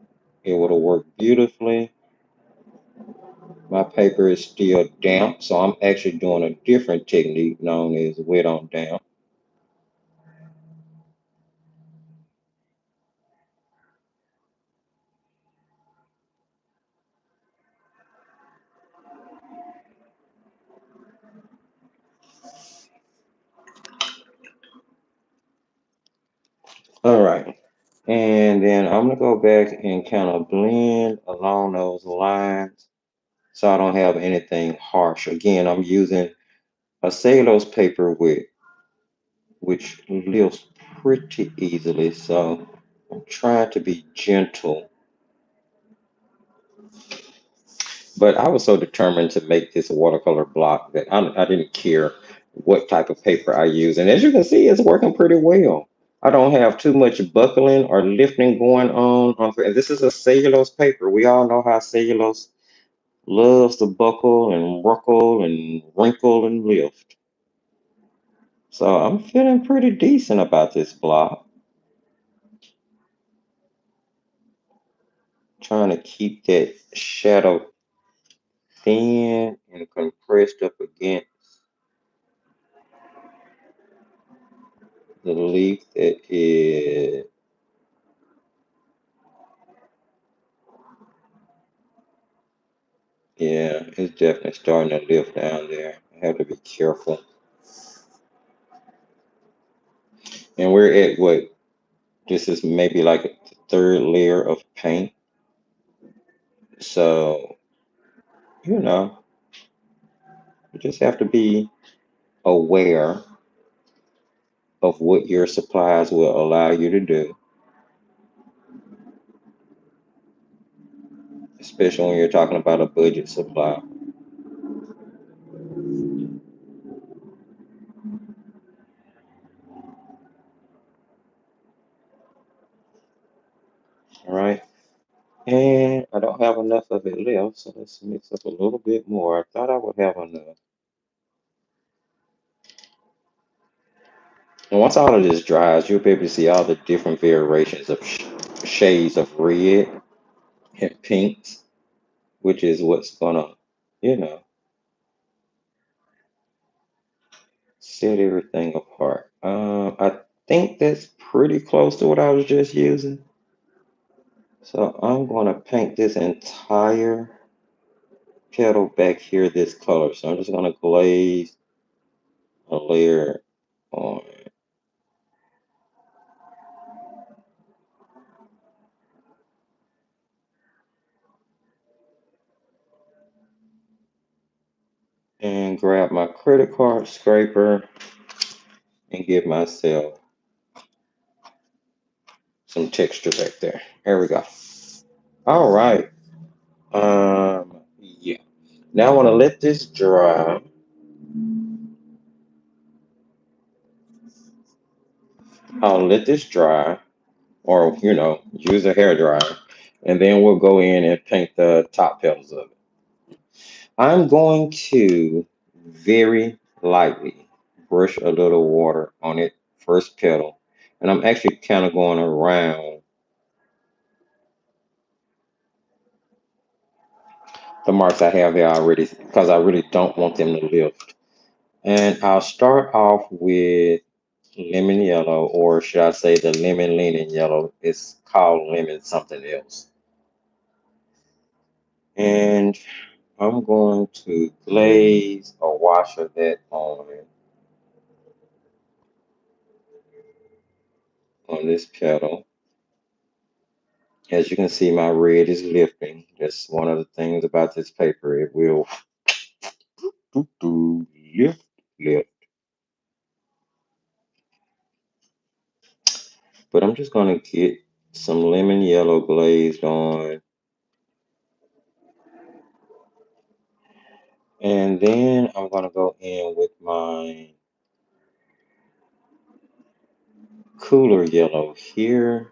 It would have worked beautifully. My paper is still damp, so I'm actually doing a different technique known as wet on damp. All right. And then I'm gonna go back and kind of blend along those lines so I don't have anything harsh. Again, I'm using a cellulose paper which lifts pretty easily, so I'm trying to be gentle. But I was so determined to make this watercolor block that I didn't care what type of paper I use. And as you can see, it's working pretty well. I don't have too much buckling or lifting going on. And this is a cellulose paper. We all know how cellulose loves to buckle and ruckle and wrinkle and lift. So I'm feeling pretty decent about this block. Trying to keep that shadow thin and compressed up against the leaf that is, yeah, it's definitely starting to lift down there. I have to be careful. And we're at what? This is maybe like a third layer of paint. So, you know, you just have to be aware of what your supplies will allow you to do, especially when you're talking about a budget supply. All right. And I don't have enough of it left, so let's mix up a little bit more. I thought I would have enough. And once all of this dries, you'll be able to see all the different variations of shades of red and pinks, which is what's gonna, you know, set everything apart. I think that's pretty close to what I was just using. So I'm gonna paint this entire petal back here this color. So I'm just gonna glaze a layer on it and grab my credit card scraper and give myself some texture back there. There we go. All right. Yeah. Now I want to let this dry. I'll let this dry, or use a hair dryer, and then we'll go in and paint the top petals of it. I'm going to very lightly brush a little water on it first petal, and I'm actually kind of going around the marks I have there already because I really don't want them to lift. And I'll start off with lemon yellow, or should I say the lemon leaning yellow. It's called lemon something else. And I'm going to glaze a wash of that on this petal. As you can see, my red is lifting. That's one of the things about this paper. It will lift, lift. But I'm just going to get some lemon yellow glazed on. And then I'm going to go in with my cooler yellow here.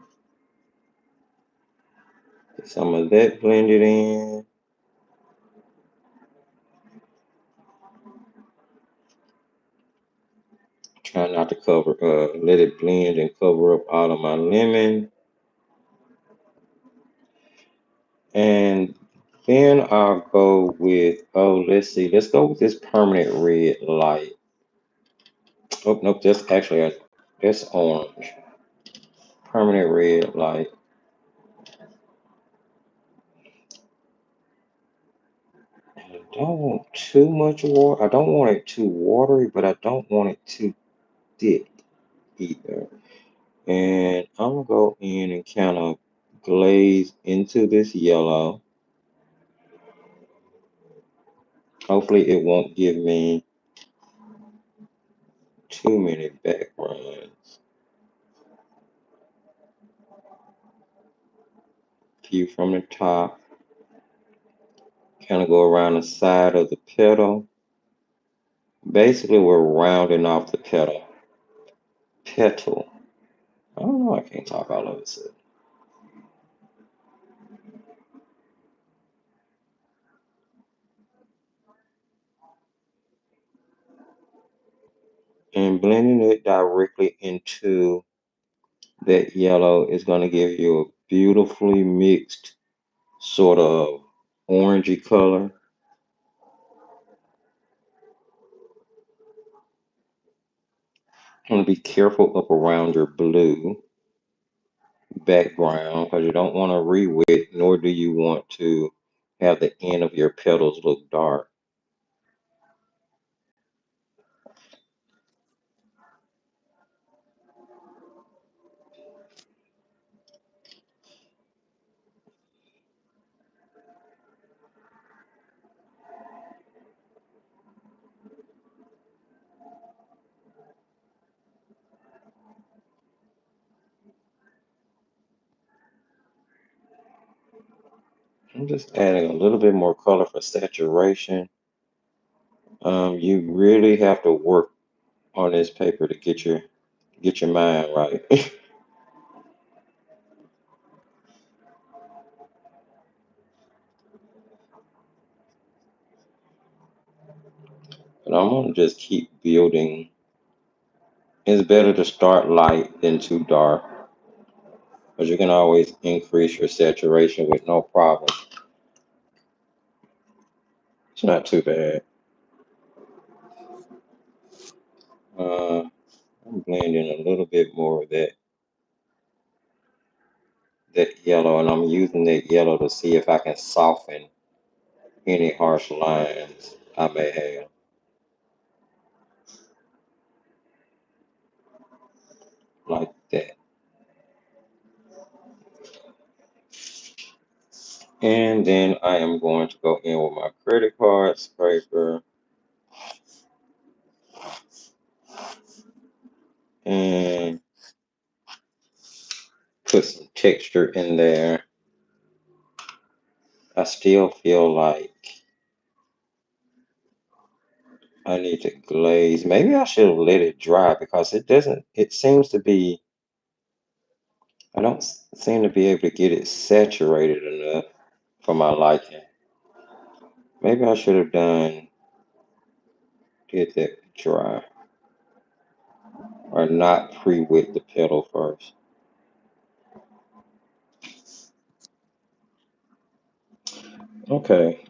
Get some of that blended in. Try not to let it blend and cover up all of my lemon. And then I'll go with, let's see, let's go with this permanent red light. Oh, nope, that's orange. Permanent red light. And I don't want too much water. I don't want it too watery, but I don't want it too thick either. And I'm gonna go in and kind of glaze into this yellow. Hopefully it won't give me too many backgrounds. Few from the top. Kind of go around the side of the petal. Basically, we're rounding off the petal. I don't know, I can't talk all of it. And blending it directly into that yellow is going to give you a beautifully mixed sort of orangey color. You want to be careful up around your blue background because you don't want to re-wet, nor do you want to have the end of your petals look dark. I'm just adding a little bit more color for saturation. You really have to work on this paper to get your mind right. But I'm gonna just keep building. It's better to start light than too dark, because you can always increase your saturation with no problem. It's not too bad. Uh, I'm blending a little bit more of that yellow, and I'm using that yellow to see if I can soften any harsh lines I may have, like that. And then I am going to go in with my credit card scraper and put some texture in there. I still feel like I need to glaze. Maybe I should have let it dry because it seems to be, I don't seem to be able to get it saturated enough for my liking. Maybe I should have did that dry or not pre-wet the petal first. Okay,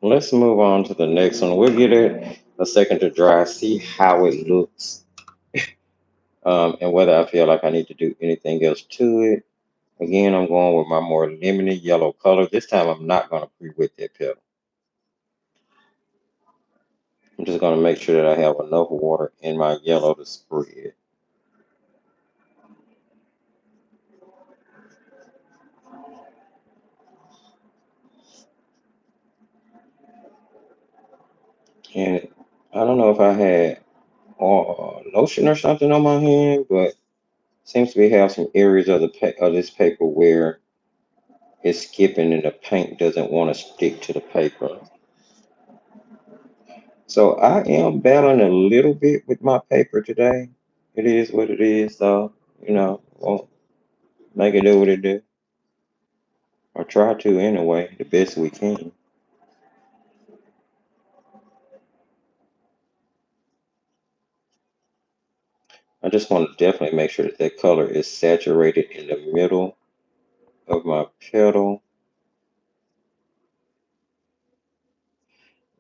let's move on to the next one. We'll get it a second to dry, see how it looks, and whether I feel like I need to do anything else to it. Again, I'm going with my more limited yellow color. This time I'm not going to pre-wet that petal. I'm just going to make sure that I have enough water in my yellow to spread. And I don't know if I had lotion or something on my hand, but seems to be have some areas of of this paper where it's skipping and the paint doesn't want to stick to the paper. So I am battling a little bit with my paper today. It is what it is, so won't make it do what it do. Or try to anyway, the best we can. I just want to definitely make sure that that color is saturated in the middle of my petal.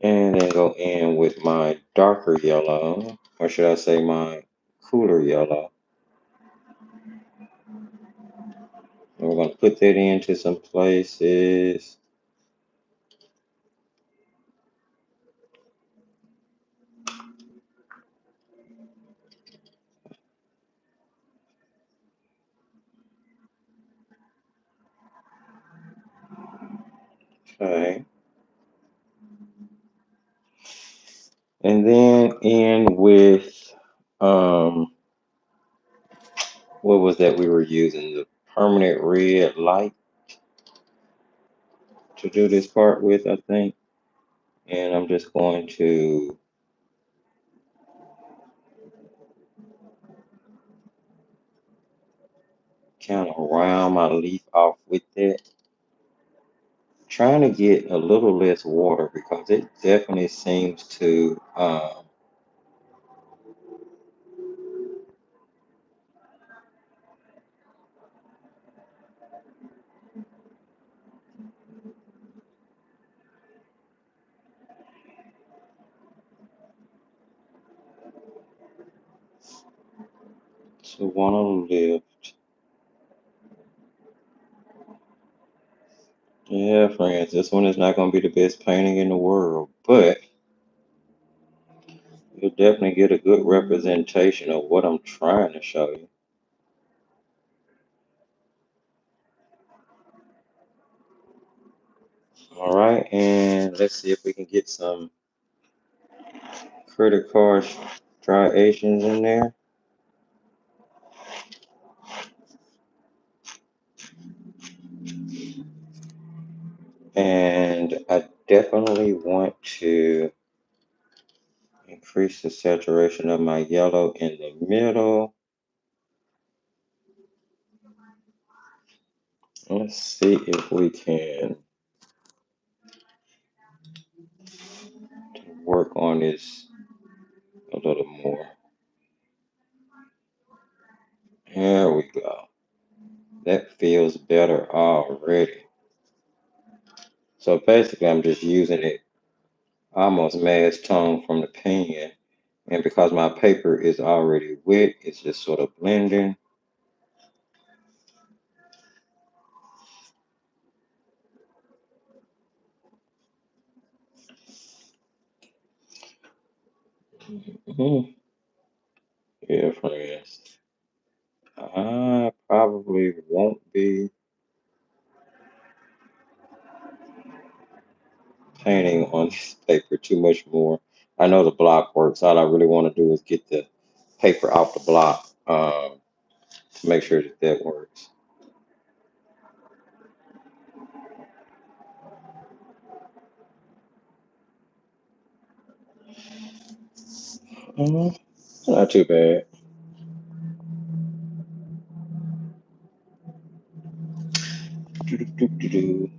And then go in with my darker yellow, or should I say my cooler yellow. And we're going to put that into some places. Okay. And then in with, um, what was that we were using? The permanent red light to do this part with, I think. And I'm just going to kind of round my leaf off with that. Trying to get a little less water because it definitely seems to want to lift. Yeah, friends, this one is not going to be the best painting in the world, but you'll definitely get a good representation of what I'm trying to show you. All right, and let's see if we can get some credit card striations in there. And I definitely want to increase the saturation of my yellow in the middle. Let's see if we can work work on this a little more. There we go. That feels better already. So basically, I'm just using it almost mass tone from the pen. And because my paper is already wet, it's just sort of blending. Mhm. Yeah, friends. I probably won't be painting on this paper too much more. I know the block works. All I really want to do is get the paper off the block to make sure that that works. Not too bad. Do-do-do-do-do.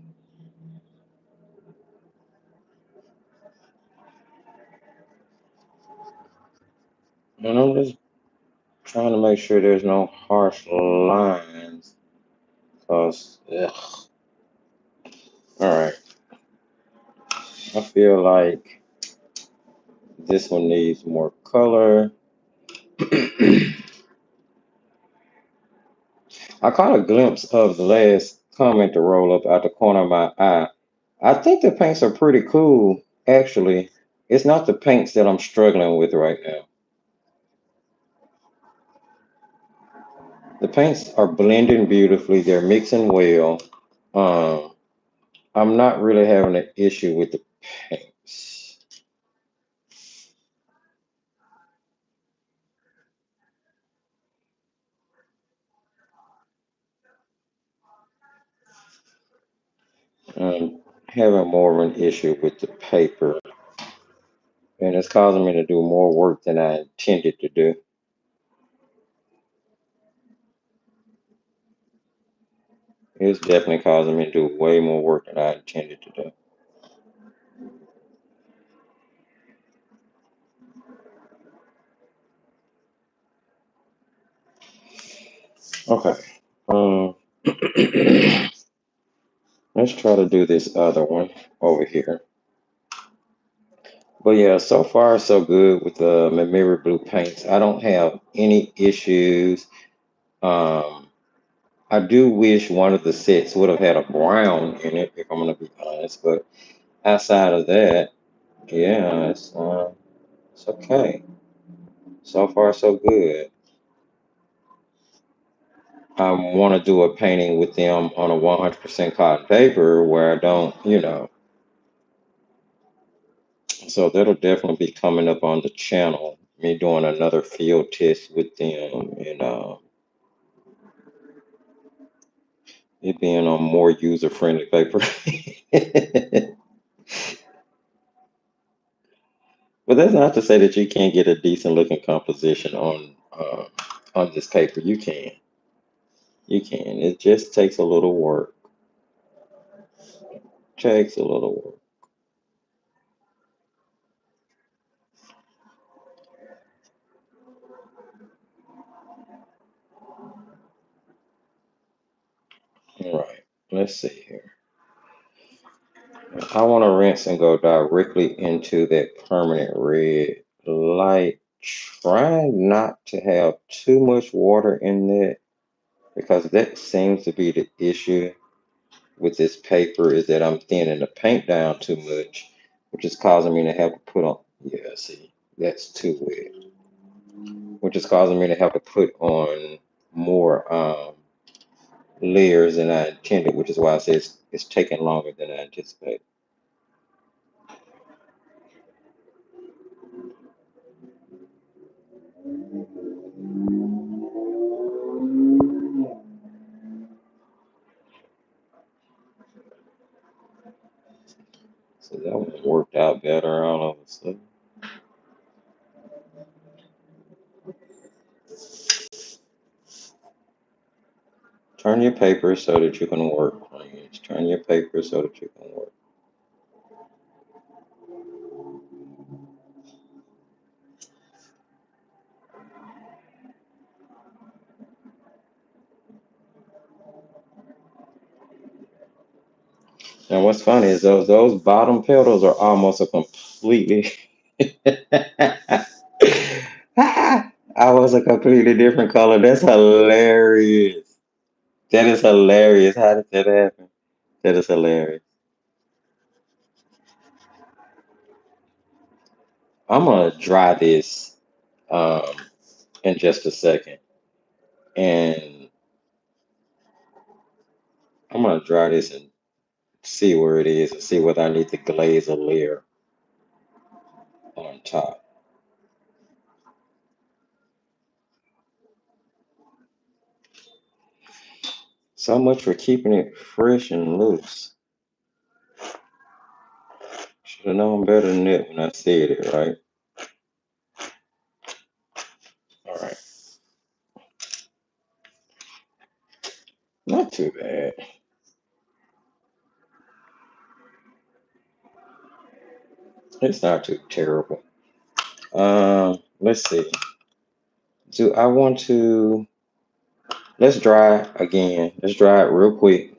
And I'm just trying to make sure there's no harsh lines. Cause, ugh. All right. I feel like this one needs more color. I caught a glimpse of the last comment to roll up out the corner of my eye. I think the paints are pretty cool, actually. It's not the paints that I'm struggling with right now. The paints are blending beautifully, they're mixing well. Um, I'm not really having an issue with the paints. I'm having more of an issue with the paper, and it's causing me to do more work than I intended to do. It's definitely causing me to do way more work than I intended to do. Okay. Um, let's try to do this other one over here. But yeah, so far so good with the MaimerBlu paints. I don't have any issues. Um, I do wish one of the sets would have had a brown in it, if I'm gonna be honest. But outside of that, yeah, it's okay. So far so good. I want to do a painting with them on a 100% cotton paper where I don't, so that'll definitely be coming up on the channel. Me doing another field test with them and it being on more user friendly paper. But that's not to say that you can't get a decent looking composition on this paper. You can. You can. It just takes a little work. Takes a little work. All right. Let's see here. I want to rinse and go directly into that permanent red light. Try not to have too much water in that because that seems to be the issue with this paper is that I'm thinning the paint down too much, which is causing me to have to put on, yeah, see, that's too wet, which is causing me to have to put on more layers than I intended, which is why I say it's taking longer than I anticipated. So that one worked out better all of a sudden. Turn your paper so that you can work, please. Turn your paper so that you can work. And what's funny is those bottom petals are almost a completely I was a completely different color. That's hilarious. That is hilarious. How did that happen? That is hilarious. I'm gonna dry this um in just a second. And I'm gonna dry this and see where it is and see whether I need to glaze a layer on top. So much for keeping it fresh and loose. Should have known better than that when I said it, right? All right. Not too bad. It's not too terrible. Let's see. Do I want to? Let's dry again. Let's dry it real quick.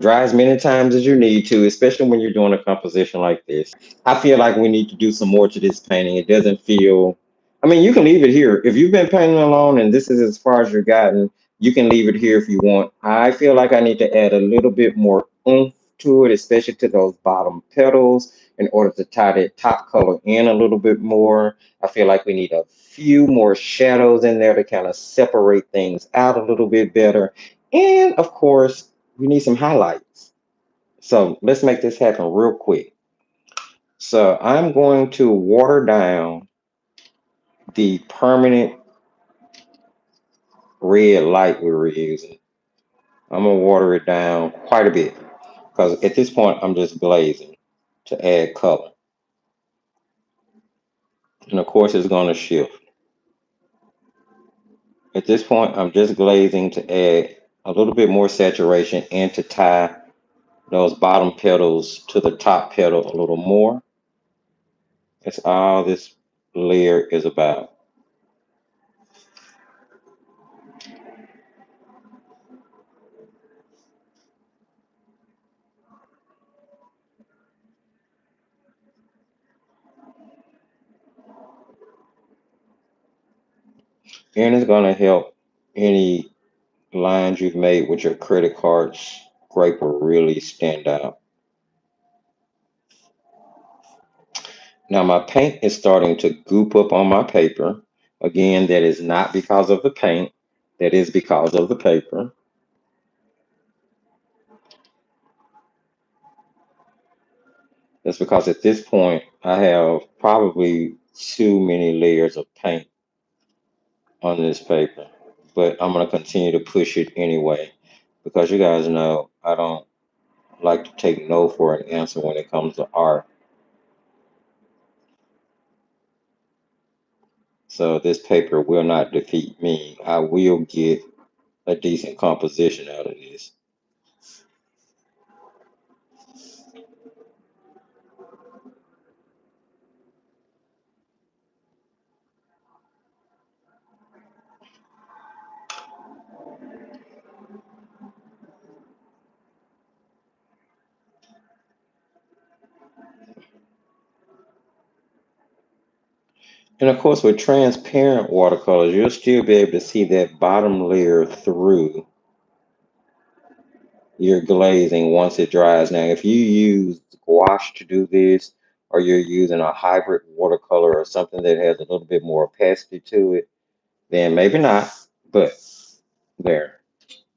Dry as many times as you need to, especially when you're doing a composition like this. I feel like we need to do some more to this painting. It doesn't feel, I mean, you can leave it here. If you've been painting alone and this is as far as you've gotten, you can leave it here if you want. I feel like I need to add a little bit more oomph to it, especially to those bottom petals in order to tie that top color in a little bit more. I feel like we need a few more shadows in there to kind of separate things out a little bit better. And of course, we need some highlights. So let's make this happen real quick. So I'm going to water down the permanent red light we were using. I'm gonna water it down quite a bit because at this point I'm just glazing to add color. And of course it's gonna shift. At this point I'm just glazing to add a little bit more saturation and to tie those bottom petals to the top petal a little more. That's all this layer is about. And it's gonna help any lines you've made with your credit card scraper really stand out. Now my paint is starting to goop up on my paper. Again, that is not because of the paint. That is because of the paper. That's because at this point I have probably too many layers of paint on this paper. But I'm going to continue to push it anyway because you guys know I don't like to take no for an answer when it comes to art. So this paper will not defeat me. I will get a decent composition out of this. And of course, with transparent watercolors, you'll still be able to see that bottom layer through your glazing once it dries. Now, if you use gouache to do this, or you're using a hybrid watercolor or something that has a little bit more opacity to it, then maybe not. But there,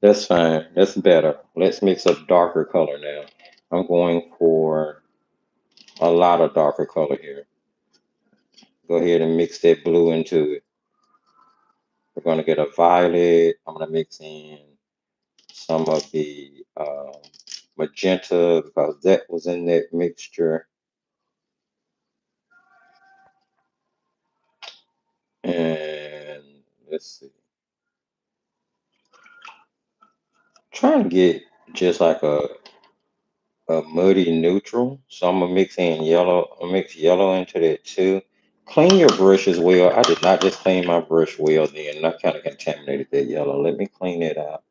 that's fine. That's better. Let's mix a darker color now. I'm going for a lot of darker color here. Go ahead and mix that blue into it. We're going to get a violet. I'm going to mix in some of the magenta because that was in that mixture. And let's see. Trying to get just like a muddy neutral. So I'm gonna mix in yellow. I'll mix yellow into that too. Clean your brush as well. I did not just clean my brush well then. And I kind of contaminated that yellow. Let me clean it out.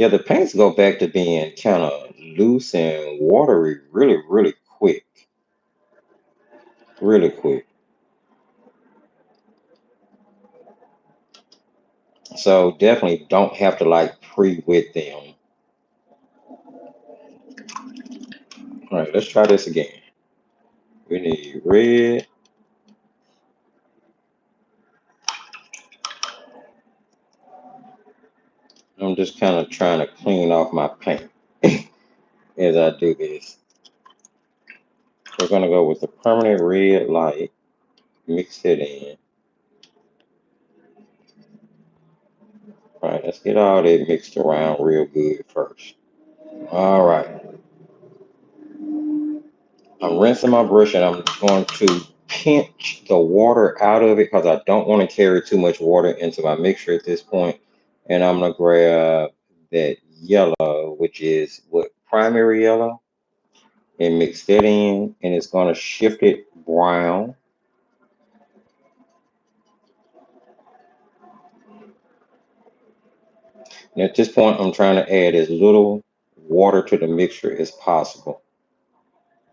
Yeah, the paints go back to being kind of loose and watery really, really quick. Really quick. So definitely don't have to like pre-wet them. All right, let's try this again. We need red. I'm just kind of trying to clean off my paint as I do this. We're gonna go with the permanent red light, mix it in. All right, let's get all that mixed around real good first. All right, I'm rinsing my brush and I'm going to pinch the water out of it because I don't want to carry too much water into my mixture at this point. And I'm gonna grab that yellow, which is what, primary yellow, and mix that in, and it's gonna shift it brown. And at this point, I'm trying to add as little water to the mixture as possible.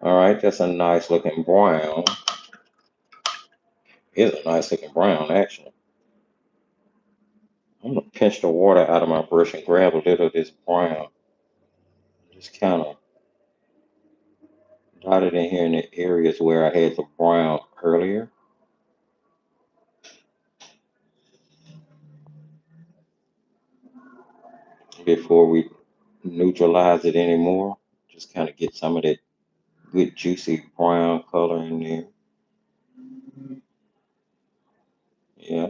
All right, that's a nice looking brown. It's a nice looking brown, actually. I'm gonna pinch the water out of my brush and grab a little of this brown. Just kind of dot it in here in the areas where I had the brown earlier before we neutralize it anymore. Just kind of get some of that good juicy brown color in there. Yeah.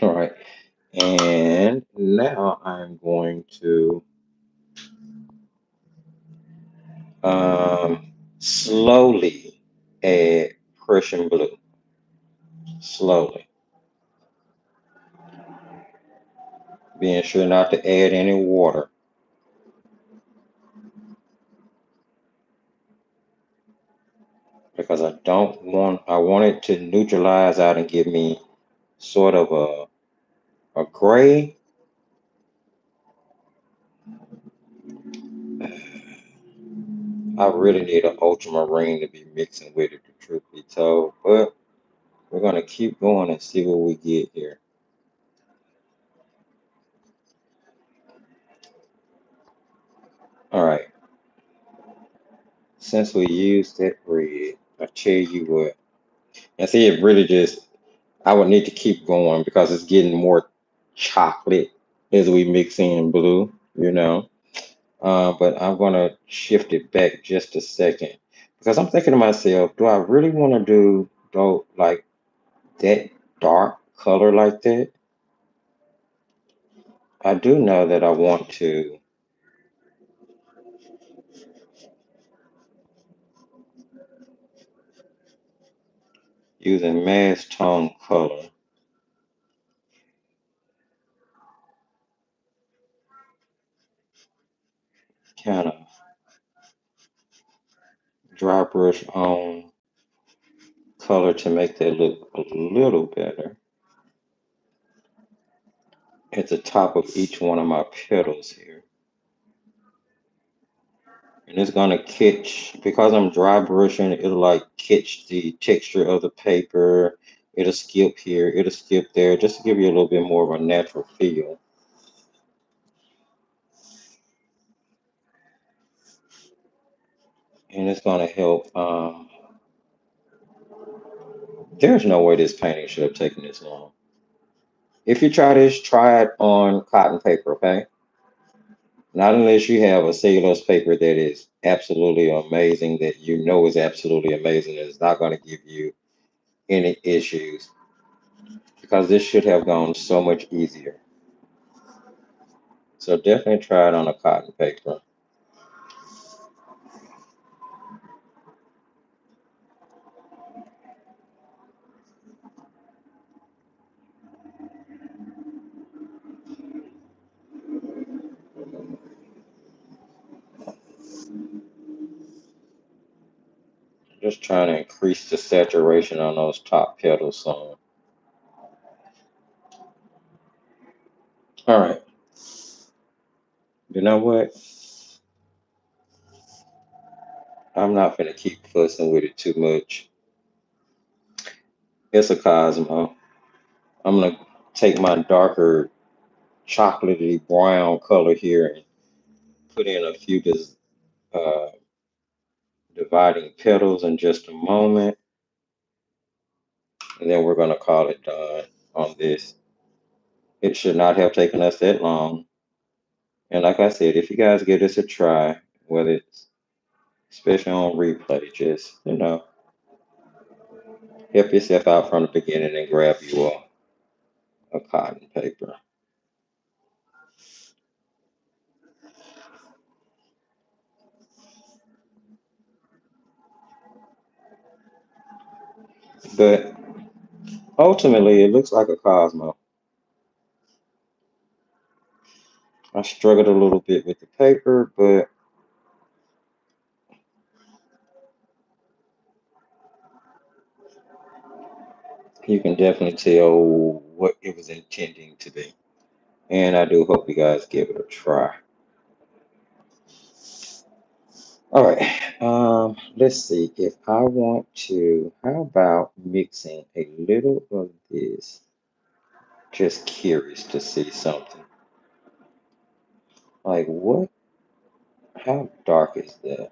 All right. And now I'm going to slowly add Prussian blue. Slowly. Being sure not to add any water because I want it to neutralize out and give me sort of a gray. I really need an ultramarine to be mixing with it, the truth be told. But we're going to keep going and see what we get here. All right. Since we used that red, I tell you what. And see, it really just, I would need to keep going because it's getting more chocolate as we mix in blue, you know. But I'm going to shift it back just a second because I'm thinking to myself, do I really want to do though like that dark color like that? I do know that I want to use a mass tone color, kind of dry brush on color to make that look a little better at the top of each one of my petals here. And it's gonna catch, because I'm dry brushing, it'll like catch the texture of the paper. It'll skip here, it'll skip there, just to give you a little bit more of a natural feel. And it's gonna help. There's no way this painting should have taken this long. If you try this, try it on cotton paper, okay? Not unless you have a cellulose paper that is absolutely amazing, that you know is absolutely amazing, and it's not going to give you any issues, because this should have gone so much easier. So definitely try it on a cotton paper. Just trying to increase the saturation on those top petals some. All right. You know what? I'm not gonna keep fussing with it too much. It's a Cosmo. I'm gonna take my darker chocolatey brown color here and put in a few uh, dividing petals in just a moment, and then we're gonna call it done on this. It should not have taken us that long. And like I said, if you guys give this a try, whether it's especially on replay, just help yourself out from the beginning and grab you a cotton paper. But ultimately, it looks like a Cosmo. I struggled a little bit with the paper, but you can definitely tell what it was intending to be. And I do hope you guys give it a try. All right. Let's see. If I want to, how about mixing a little of this? Just curious to see something. Like what? How dark is that?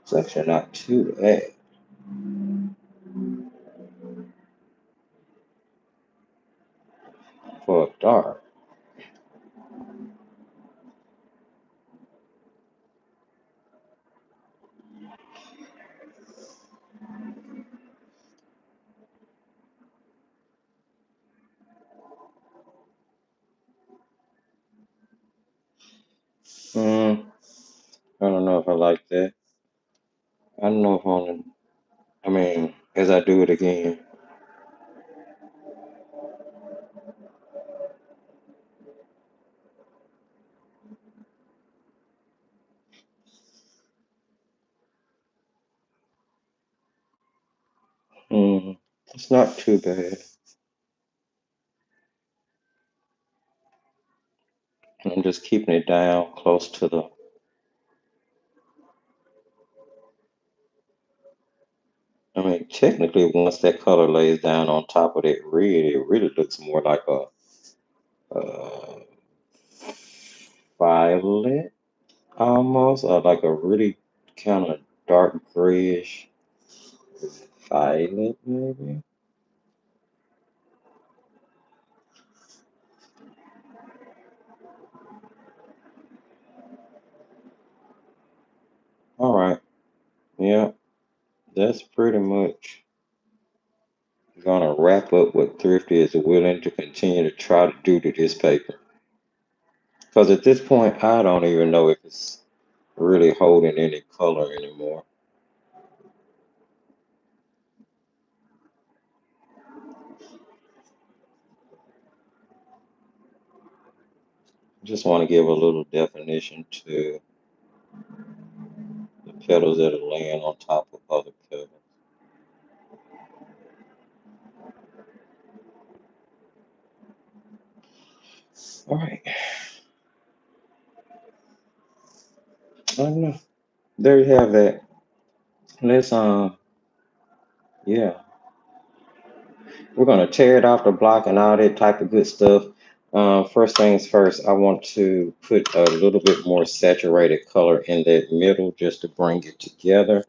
It's actually not too bad for dark. Hmm. I don't know if I like that. I don't know if I want to. I mean, as I do it again. Hmm. It's not too bad. I'm just keeping it down close to the. I mean, technically, once that color lays down on top of that red, it really looks more like a uh, violet almost, or like a really kind of dark grayish violet, maybe. All right, yeah, that's pretty much gonna wrap up what Thrifty is willing to continue to try to do to this paper. Because at this point, I don't even know if it's really holding any color anymore. Just want to give a little definition to the petals that are laying on top of other petals. All right, I don't know. There you have that. Let's yeah, we're gonna tear it off the block and all that type of good stuff. First things first, I want to put a little bit more saturated color in that middle just to bring it together,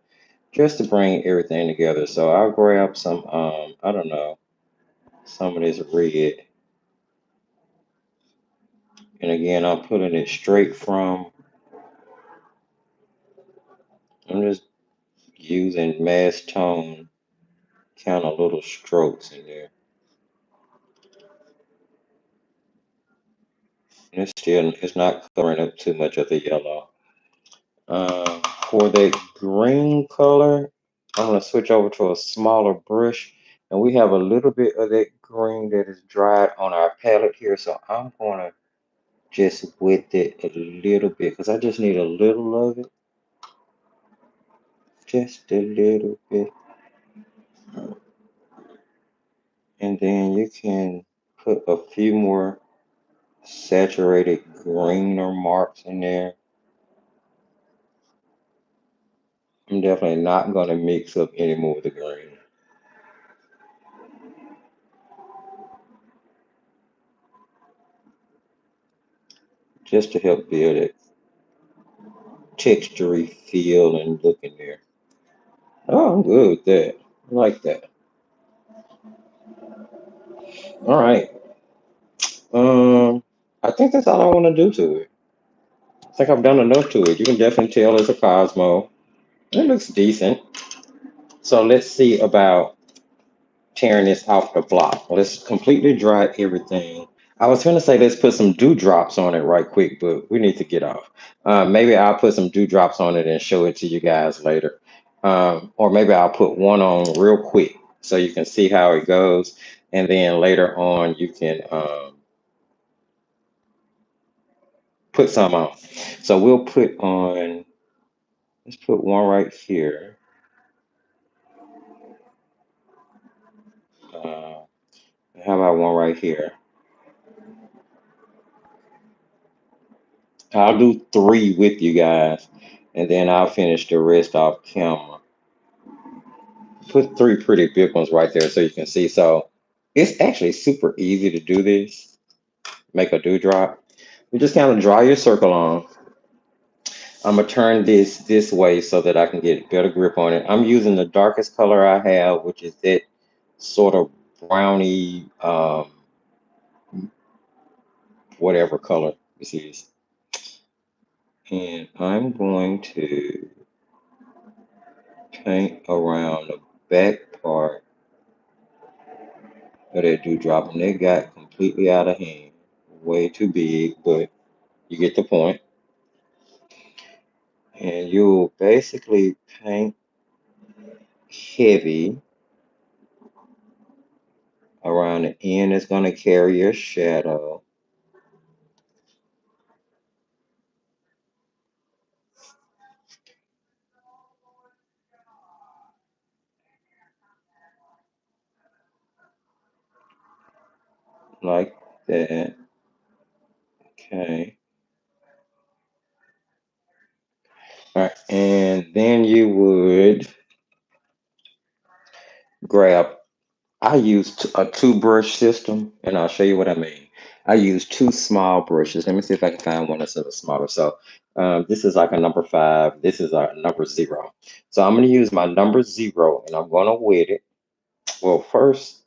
just to bring everything together. So I'll grab some, I don't know, some of this red, and again, I'm putting it straight from. I'm just using mass tone, kind of little strokes in there. And it's not covering up too much of the yellow. For that green color, I'm going to switch over to a smaller brush. And we have a little bit of that green that is dried on our palette here. So I'm going to just wet it a little bit because I just need a little of it. Just a little bit. And then you can put a few more saturated greener marks in there. I'm definitely not going to mix up any more of the green, just to help build it textury feel and look in there. Oh, I'm good with that. I like that. All right. Um, I think that's all I want to do to it. I think I've done enough to it. You can definitely tell it's a Cosmo. It looks decent. So let's see about tearing this off the block. Let's completely dry everything. I was going to say let's put some dewdrops on it right quick, but we need to get off. Maybe I'll put some dewdrops on it and show it to you guys later. Or maybe I'll put one on real quick so you can see how it goes. And then later on, you can put some on. So we'll put on, let's put one right here. Uh, how about one right here? I'll do three with you guys, and then I'll finish the rest off camera. Put three pretty big ones right there so you can see. So it's actually super easy to do this. Make a dewdrop. You just kind of draw your circle on. I'm gonna turn this way so that I can get better grip on it. I'm using the darkest color I have, which is that sort of browny, whatever color this is. And I'm going to paint around the back part of that dewdrop, and they got completely out of hand. Way too big, but you get the point. And you'll basically paint heavy around the end that's going to carry your shadow. Like that. Okay. All right. And then you would grab, I use a two brush system, and I'll show you what I mean. I use two small brushes. Let me see if I can find one that's a little smaller. So this is like a number 5. This is a number 0. So I'm going to use my number 0, and I'm going to wet it. Well, first,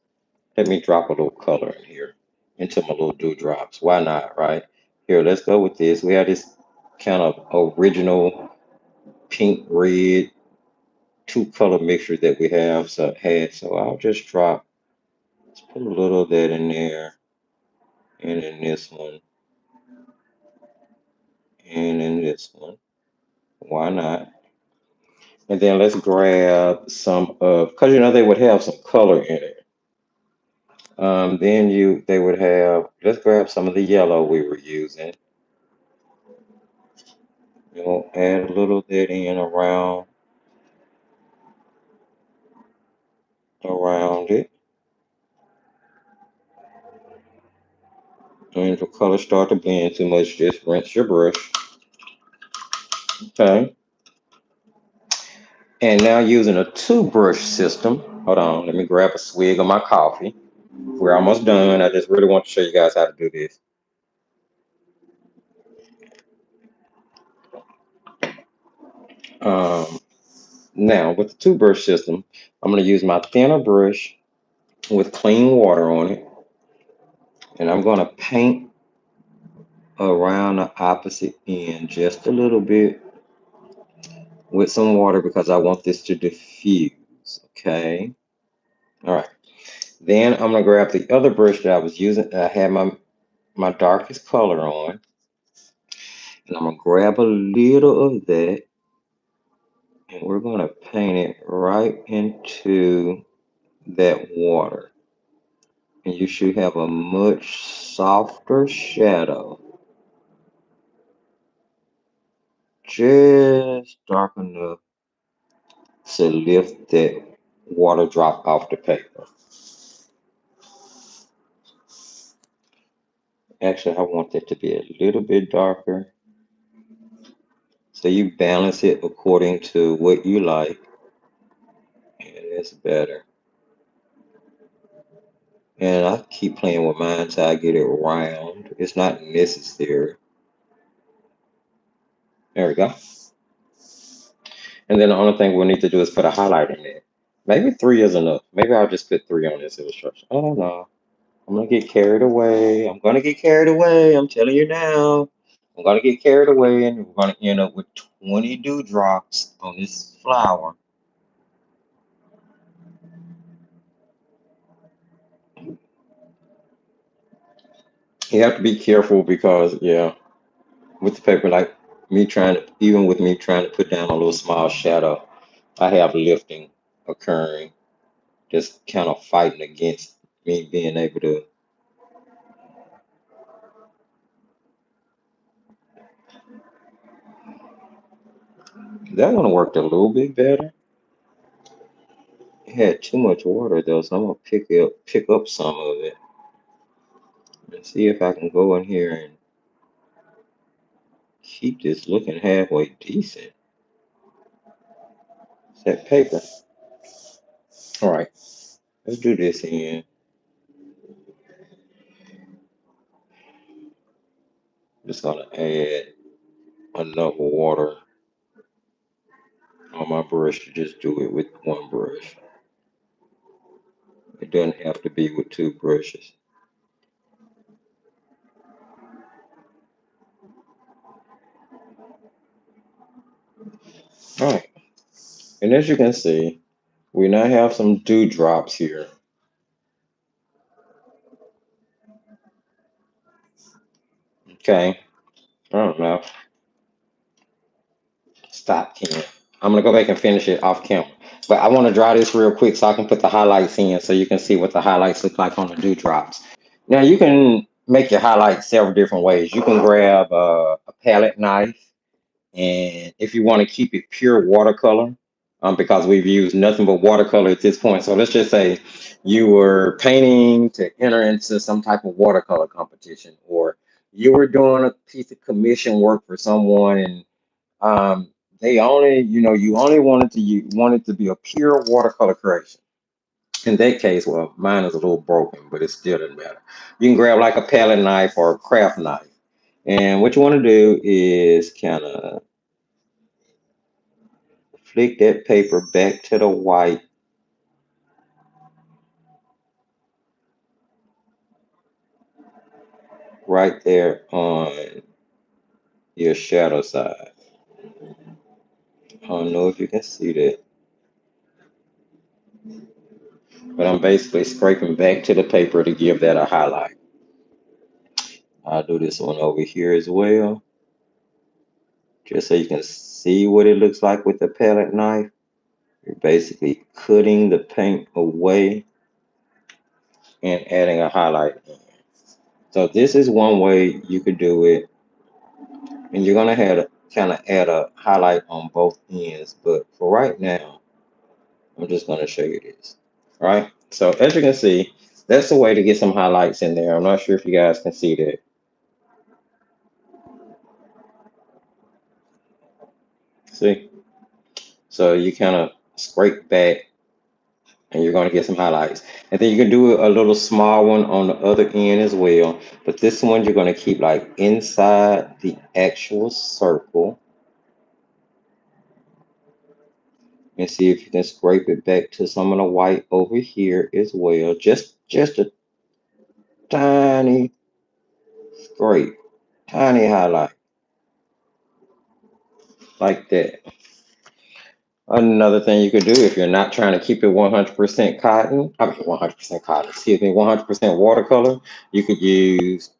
let me drop a little color in here into my little dewdrops. Why not, right? Here, let's go with this. We have this kind of original pink, red, two-color mixture that we have. So I'll just drop, let's put a little of that in there, and in this one, and in this one. Why not? And then let's grab some of, because you know they would have some color in it. Then they would have, let's grab some of the yellow we were using. You'll add a little bit in around it. And if the color start to blend too much, just rinse your brush. Okay. And now using a two brush system. Hold on, let me grab a swig of my coffee. We're almost done. I just really want to show you guys how to do this. Um, Now with the two brush system, I'm going to use my thinner brush with clean water on it. And I'm going to paint around the opposite end just a little bit with some water because I want this to diffuse. Okay. All right. Then I'm gonna grab the other brush that I was using. I had my darkest color on, and I'm gonna grab a little of that, and we're gonna paint it right into that water. And you should have a much softer shadow, just dark enough to lift that water drop off the paper. Actually, I want that to be a little bit darker. So you balance it according to what you like, and it's better. And I keep playing with mine until I get it round. It's not necessary. There we go. And then the only thing we'll need to do is put a highlight in there. Maybe three is enough. Maybe I'll just put three on this illustration. I don't know. I'm gonna get carried away. I'm gonna get carried away. I'm telling you now. I'm gonna get carried away, and we're gonna end up with 20 dewdrops on this flower. You have to be careful because, yeah, with the paper, like even with me trying to put down a little small shadow, I have lifting occurring, just kind of fighting against me being able to. That one worked a little bit better. It had too much water though, so I'm gonna pick up some of it and see if I can go in here and keep this looking halfway decent. It's that paper. All right, let's do this again. Just gonna add enough water on my brush to just do it with one brush. It doesn't have to be with two brushes. All right, and as you can see, we now have some dewdrops here. Okay, I don't know. Stop, Ken. I'm gonna go back and finish it off camera. But I want to draw this real quick so I can put the highlights in so you can see what the highlights look like on the dewdrops. Now you can make your highlights several different ways. You can grab a palette knife, and if you want to keep it pure watercolor, because we've used nothing but watercolor at this point. So let's just say you were painting to enter into some type of watercolor competition, or you were doing a piece of commission work for someone, and they only, you only want it to be a pure watercolor creation. In that case, well, mine is a little broken, but it still doesn't matter. You can grab like a palette knife or a craft knife, and what you want to do is kind of flick that paper back to the white right there on your shadow side. I don't know if you can see that, but I'm basically scraping back to the paper to give that a highlight. I'll do this one over here as well, just so you can see what it looks like with the palette knife. You're basically cutting the paint away and adding a highlight in. So this is one way you could do it, and you're gonna have to kind of add a highlight on both ends. But for right now, I'm just gonna show you this. All right. So as you can see, that's a way to get some highlights in there. I'm not sure if you guys can see that. See? So you kind of scrape back and you're going to get some highlights. And then you can do a little small one on the other end as well. But this one you're going to keep like inside the actual circle and see if you can scrape it back to some of the white over here as well. Just a tiny scrape, tiny highlight like that. Another thing you could do if you're not trying to keep it 100% cotton, I mean 100% cotton, excuse me, 100% watercolor, you could use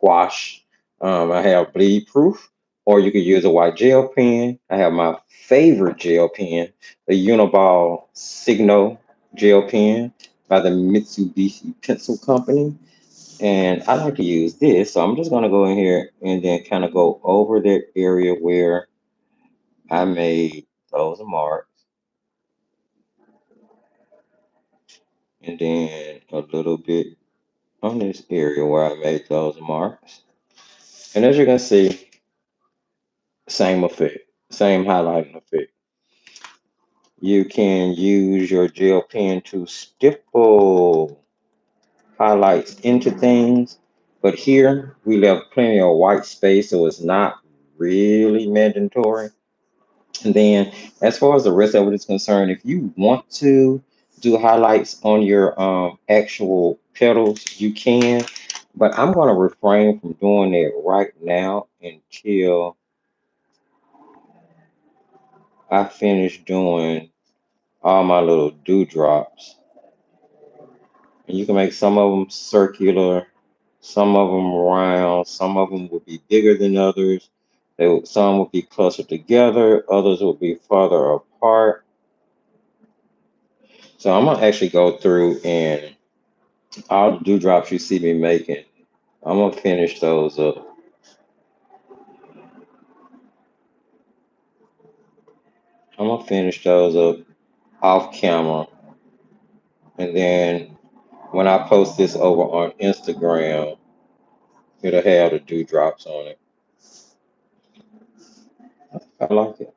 gouache. I have bleed proof, or you could use a white gel pen. I have my favorite gel pen, the Uniball Signo gel pen by the Mitsubishi Pencil Company. And I like to use this, so I'm just going to go in here and then kind of go over that area where I made those marks, and then a little bit on this area where I made those marks. And as you can see, same effect, same highlighting effect. You can use your gel pen to stipple highlights into things, but here we left plenty of white space, so it's not really mandatory. And then, as far as the rest of it is concerned, if you want to do highlights on your actual petals, you can, but I'm going to refrain from doing it right now until I finish doing all my little dewdrops. And you can make some of them circular, some of them round, some of them will be bigger than others. Some will be closer together, others will be farther apart. So I'm gonna actually go through and all the dewdrops you see me making, I'm gonna finish those up. I'm gonna finish those up off camera, and then when I post this over on Instagram, it'll have the dewdrops on it. I like it.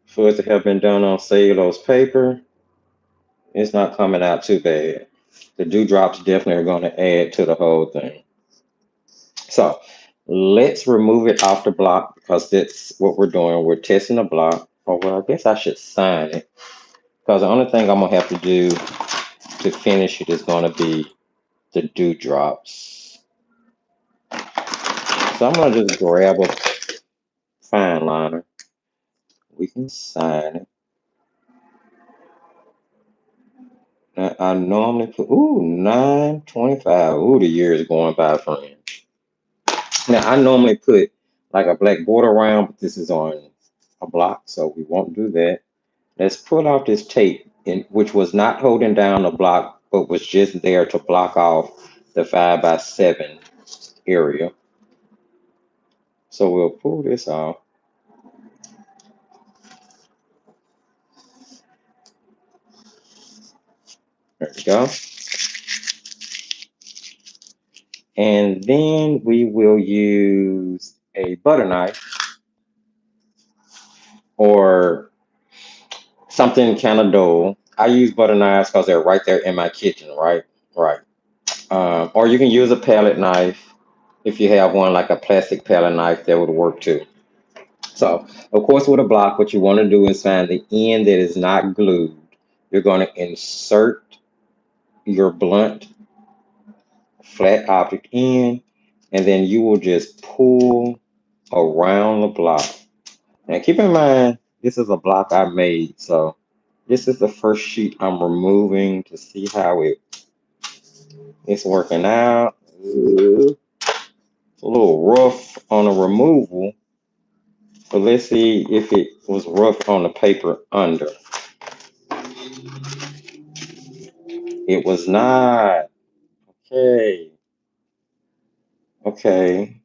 For it to have been done on cellulose paper, it's not coming out too bad. The dewdrops definitely are going to add to the whole thing. So let's remove it off the block because that's what we're doing. We're testing the block. Oh, well, I guess I should sign it because the only thing I'm going to have to do to finish it is going to be the dewdrops. So I'm going to just grab a fine liner. We can sign it. Now, I normally put, ooh, 925. Ooh, the year is going by, friend. Now, I normally put like a black border around, but this is on a block, so we won't do that. Let's pull off this tape, which was not holding down the block, but was just there to block off the 5x7 area. So we'll pull this off. There we go. And then we will use a butter knife or something kind of dull. I use butter knives because they're right there in my kitchen, right? Right. Or you can use a palette knife. If you have one like a plastic palette knife, that would work too. So, of course, with a block, what you want to do is find the end that is not glued. You're going to insert your blunt flat object in, and then you will just pull around the block. Now, keep in mind, this is a block I made, so this is the first sheet I'm removing to see how it's working out. It's a little rough on the removal, but let's see if it was rough on the paper under. It was not. Okay. Okay.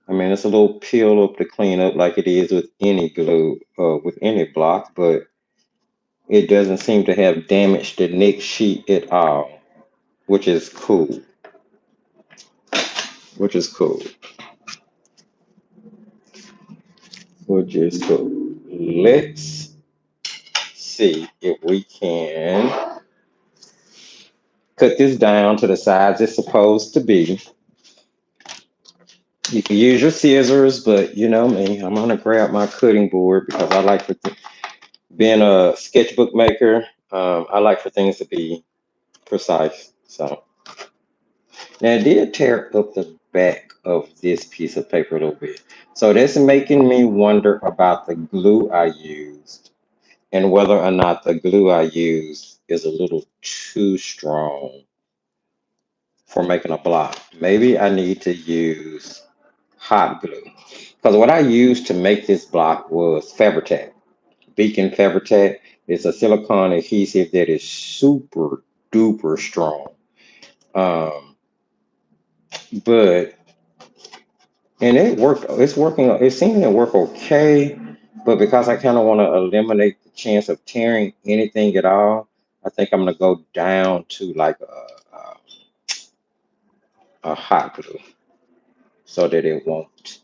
I mean, it's a little peel up to clean up like it is with any glue, with any block, but it doesn't seem to have damaged the next sheet at all, which is cool. Which is cool. Which is cool. Let's see if we can cut this down to the size it's supposed to be. You can use your scissors, but you know me, I'm gonna grab my cutting board because I like being a sketchbook maker. I like for things to be precise. So now it did tear up the back of this piece of paper a little bit. So that's making me wonder about the glue I used and whether or not the glue I used is a little too strong for making a block. Maybe I need to use hot glue. Because what I used to make this block was Fabri-Tac. Beacon Fabri-Tac is a silicone adhesive that is super duper strong. Um, but and it worked. It's working. It seemed to work okay. But because I kind of want to eliminate the chance of tearing anything at all, I think I'm gonna go down to like a hot glue so that it won't.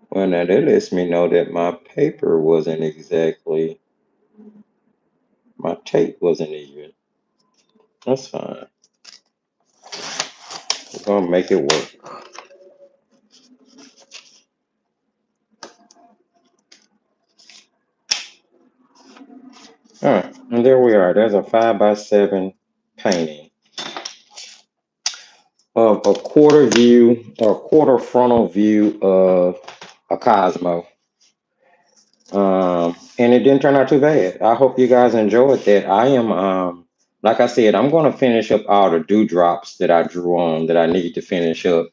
Well, now that lets me know that my paper wasn't exactly, my tape wasn't even. That's fine. We're gonna make it work. All right, and there we are. There's a 5x7 painting of a quarter view or quarter frontal view of a Cosmo. And it didn't turn out too bad. I hope you guys enjoyed that. I am, like I said, I'm going to finish up all the dewdrops that I drew on that I need to finish up.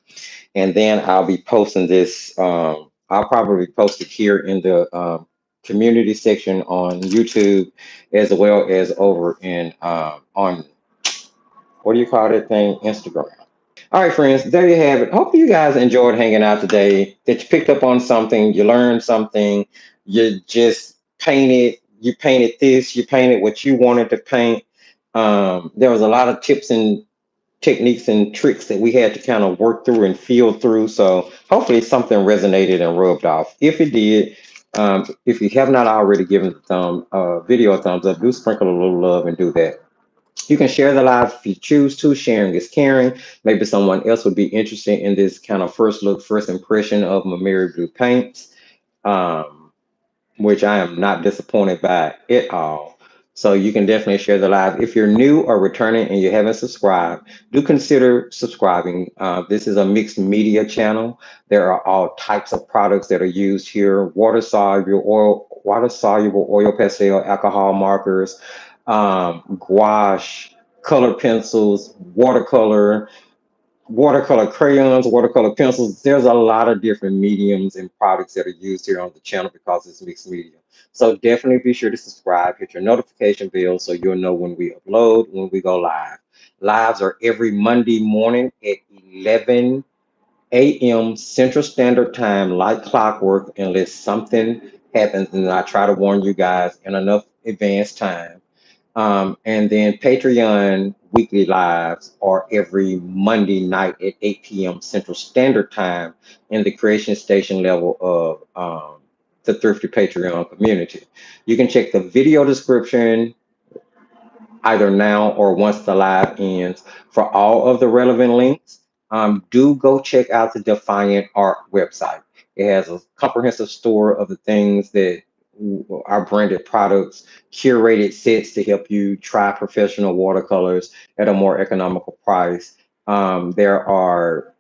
And then I'll be posting this. I'll probably post it here in the community section on YouTube, as well as over in on what do you call that thing? Instagram. All right, friends, there you have it. Hope you guys enjoyed hanging out today, that you picked up on something, you learned something, you just you painted this, you painted what you wanted to paint. There was a lot of tips and techniques and tricks that we had to kind of work through and feel through. So hopefully something resonated and rubbed off. If it did, if you have not already given the video a thumbs up, do sprinkle a little love and do that. You can share the live if you choose to. Sharing is caring. Maybe someone else would be interested in this kind of first look, first impression of my MaimerBlu paints, um, which I am not disappointed by at all. So you can definitely share the live. If you're new or returning and you haven't subscribed, do consider subscribing. This is a mixed media channel. There are all types of products that are used here: water soluble oil pastel, alcohol markers, gouache, color pencils, watercolor crayons, watercolor pencils. There's a lot of different mediums and products that are used here on the channel because it's mixed media. So definitely be sure to subscribe, hit your notification bell so you'll know when we upload, when we go live. Lives are every Monday morning at 11 a.m. Central Standard Time, like clockwork, unless something happens. And I try to warn you guys in enough advance time. And then Patreon weekly lives are every Monday night at 8 p.m. Central Standard Time in the Creation Station level of the Thrifty Patreon community. You can check the video description either now or once the live ends for all of the relevant links. Do go check out the Defiant Art website. It has a comprehensive store of the things that our branded products, curated sets to help you try professional watercolors at a more economical price. There are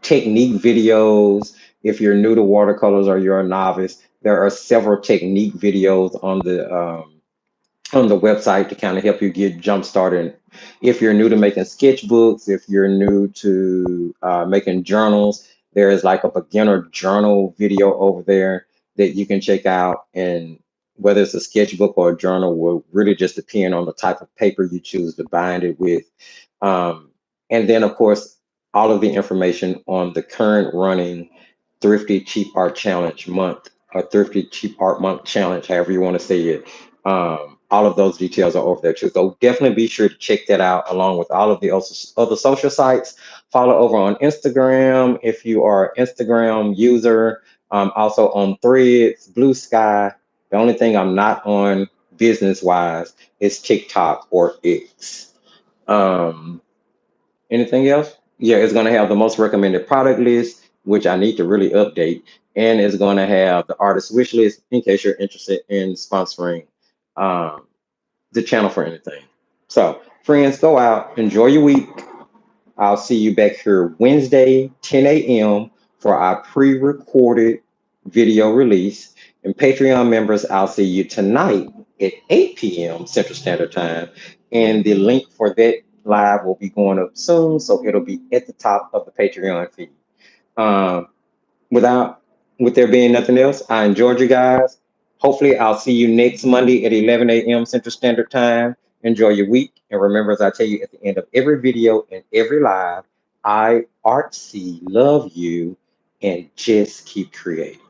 technique videos. If you're new to watercolors or you're a novice, there are several technique videos on the website to kind of help you get jump started. If you're new to making sketchbooks, if you're new to making journals, there is like a beginner journal video over there that you can check out. And whether it's a sketchbook or a journal will really just depend on the type of paper you choose to bind it with. And then, of course, all of the information on the current running Thrifty Cheap Art Challenge month, or Thrifty Cheap Art Month Challenge, however you want to say it. All of those details are over there too. So definitely be sure to check that out along with all of the other social sites. Follow over on Instagram if you are an Instagram user. Also on Threads, Blue Sky. The only thing I'm not on business wise is TikTok or X. Um, Anything else? Yeah, it's going to have the most recommended product list, which I need to really update. And it's going to have the artist wish list in case you're interested in sponsoring um, the channel for anything. So, friends, go out, enjoy your week. I'll see you back here Wednesday, 10 a.m. for our pre recorded video release. And Patreon members, I'll see you tonight at 8 p.m. Central Standard Time. And the link for that live will be going up soon. So it'll be at the top of the Patreon feed. Um, without, with there being nothing else, I enjoyed you guys. Hopefully, I'll see you next Monday at 11 a.m. Central Standard Time. Enjoy your week. And remember, as I tell you at the end of every video and every live, I, Artsy, love you and just keep creating.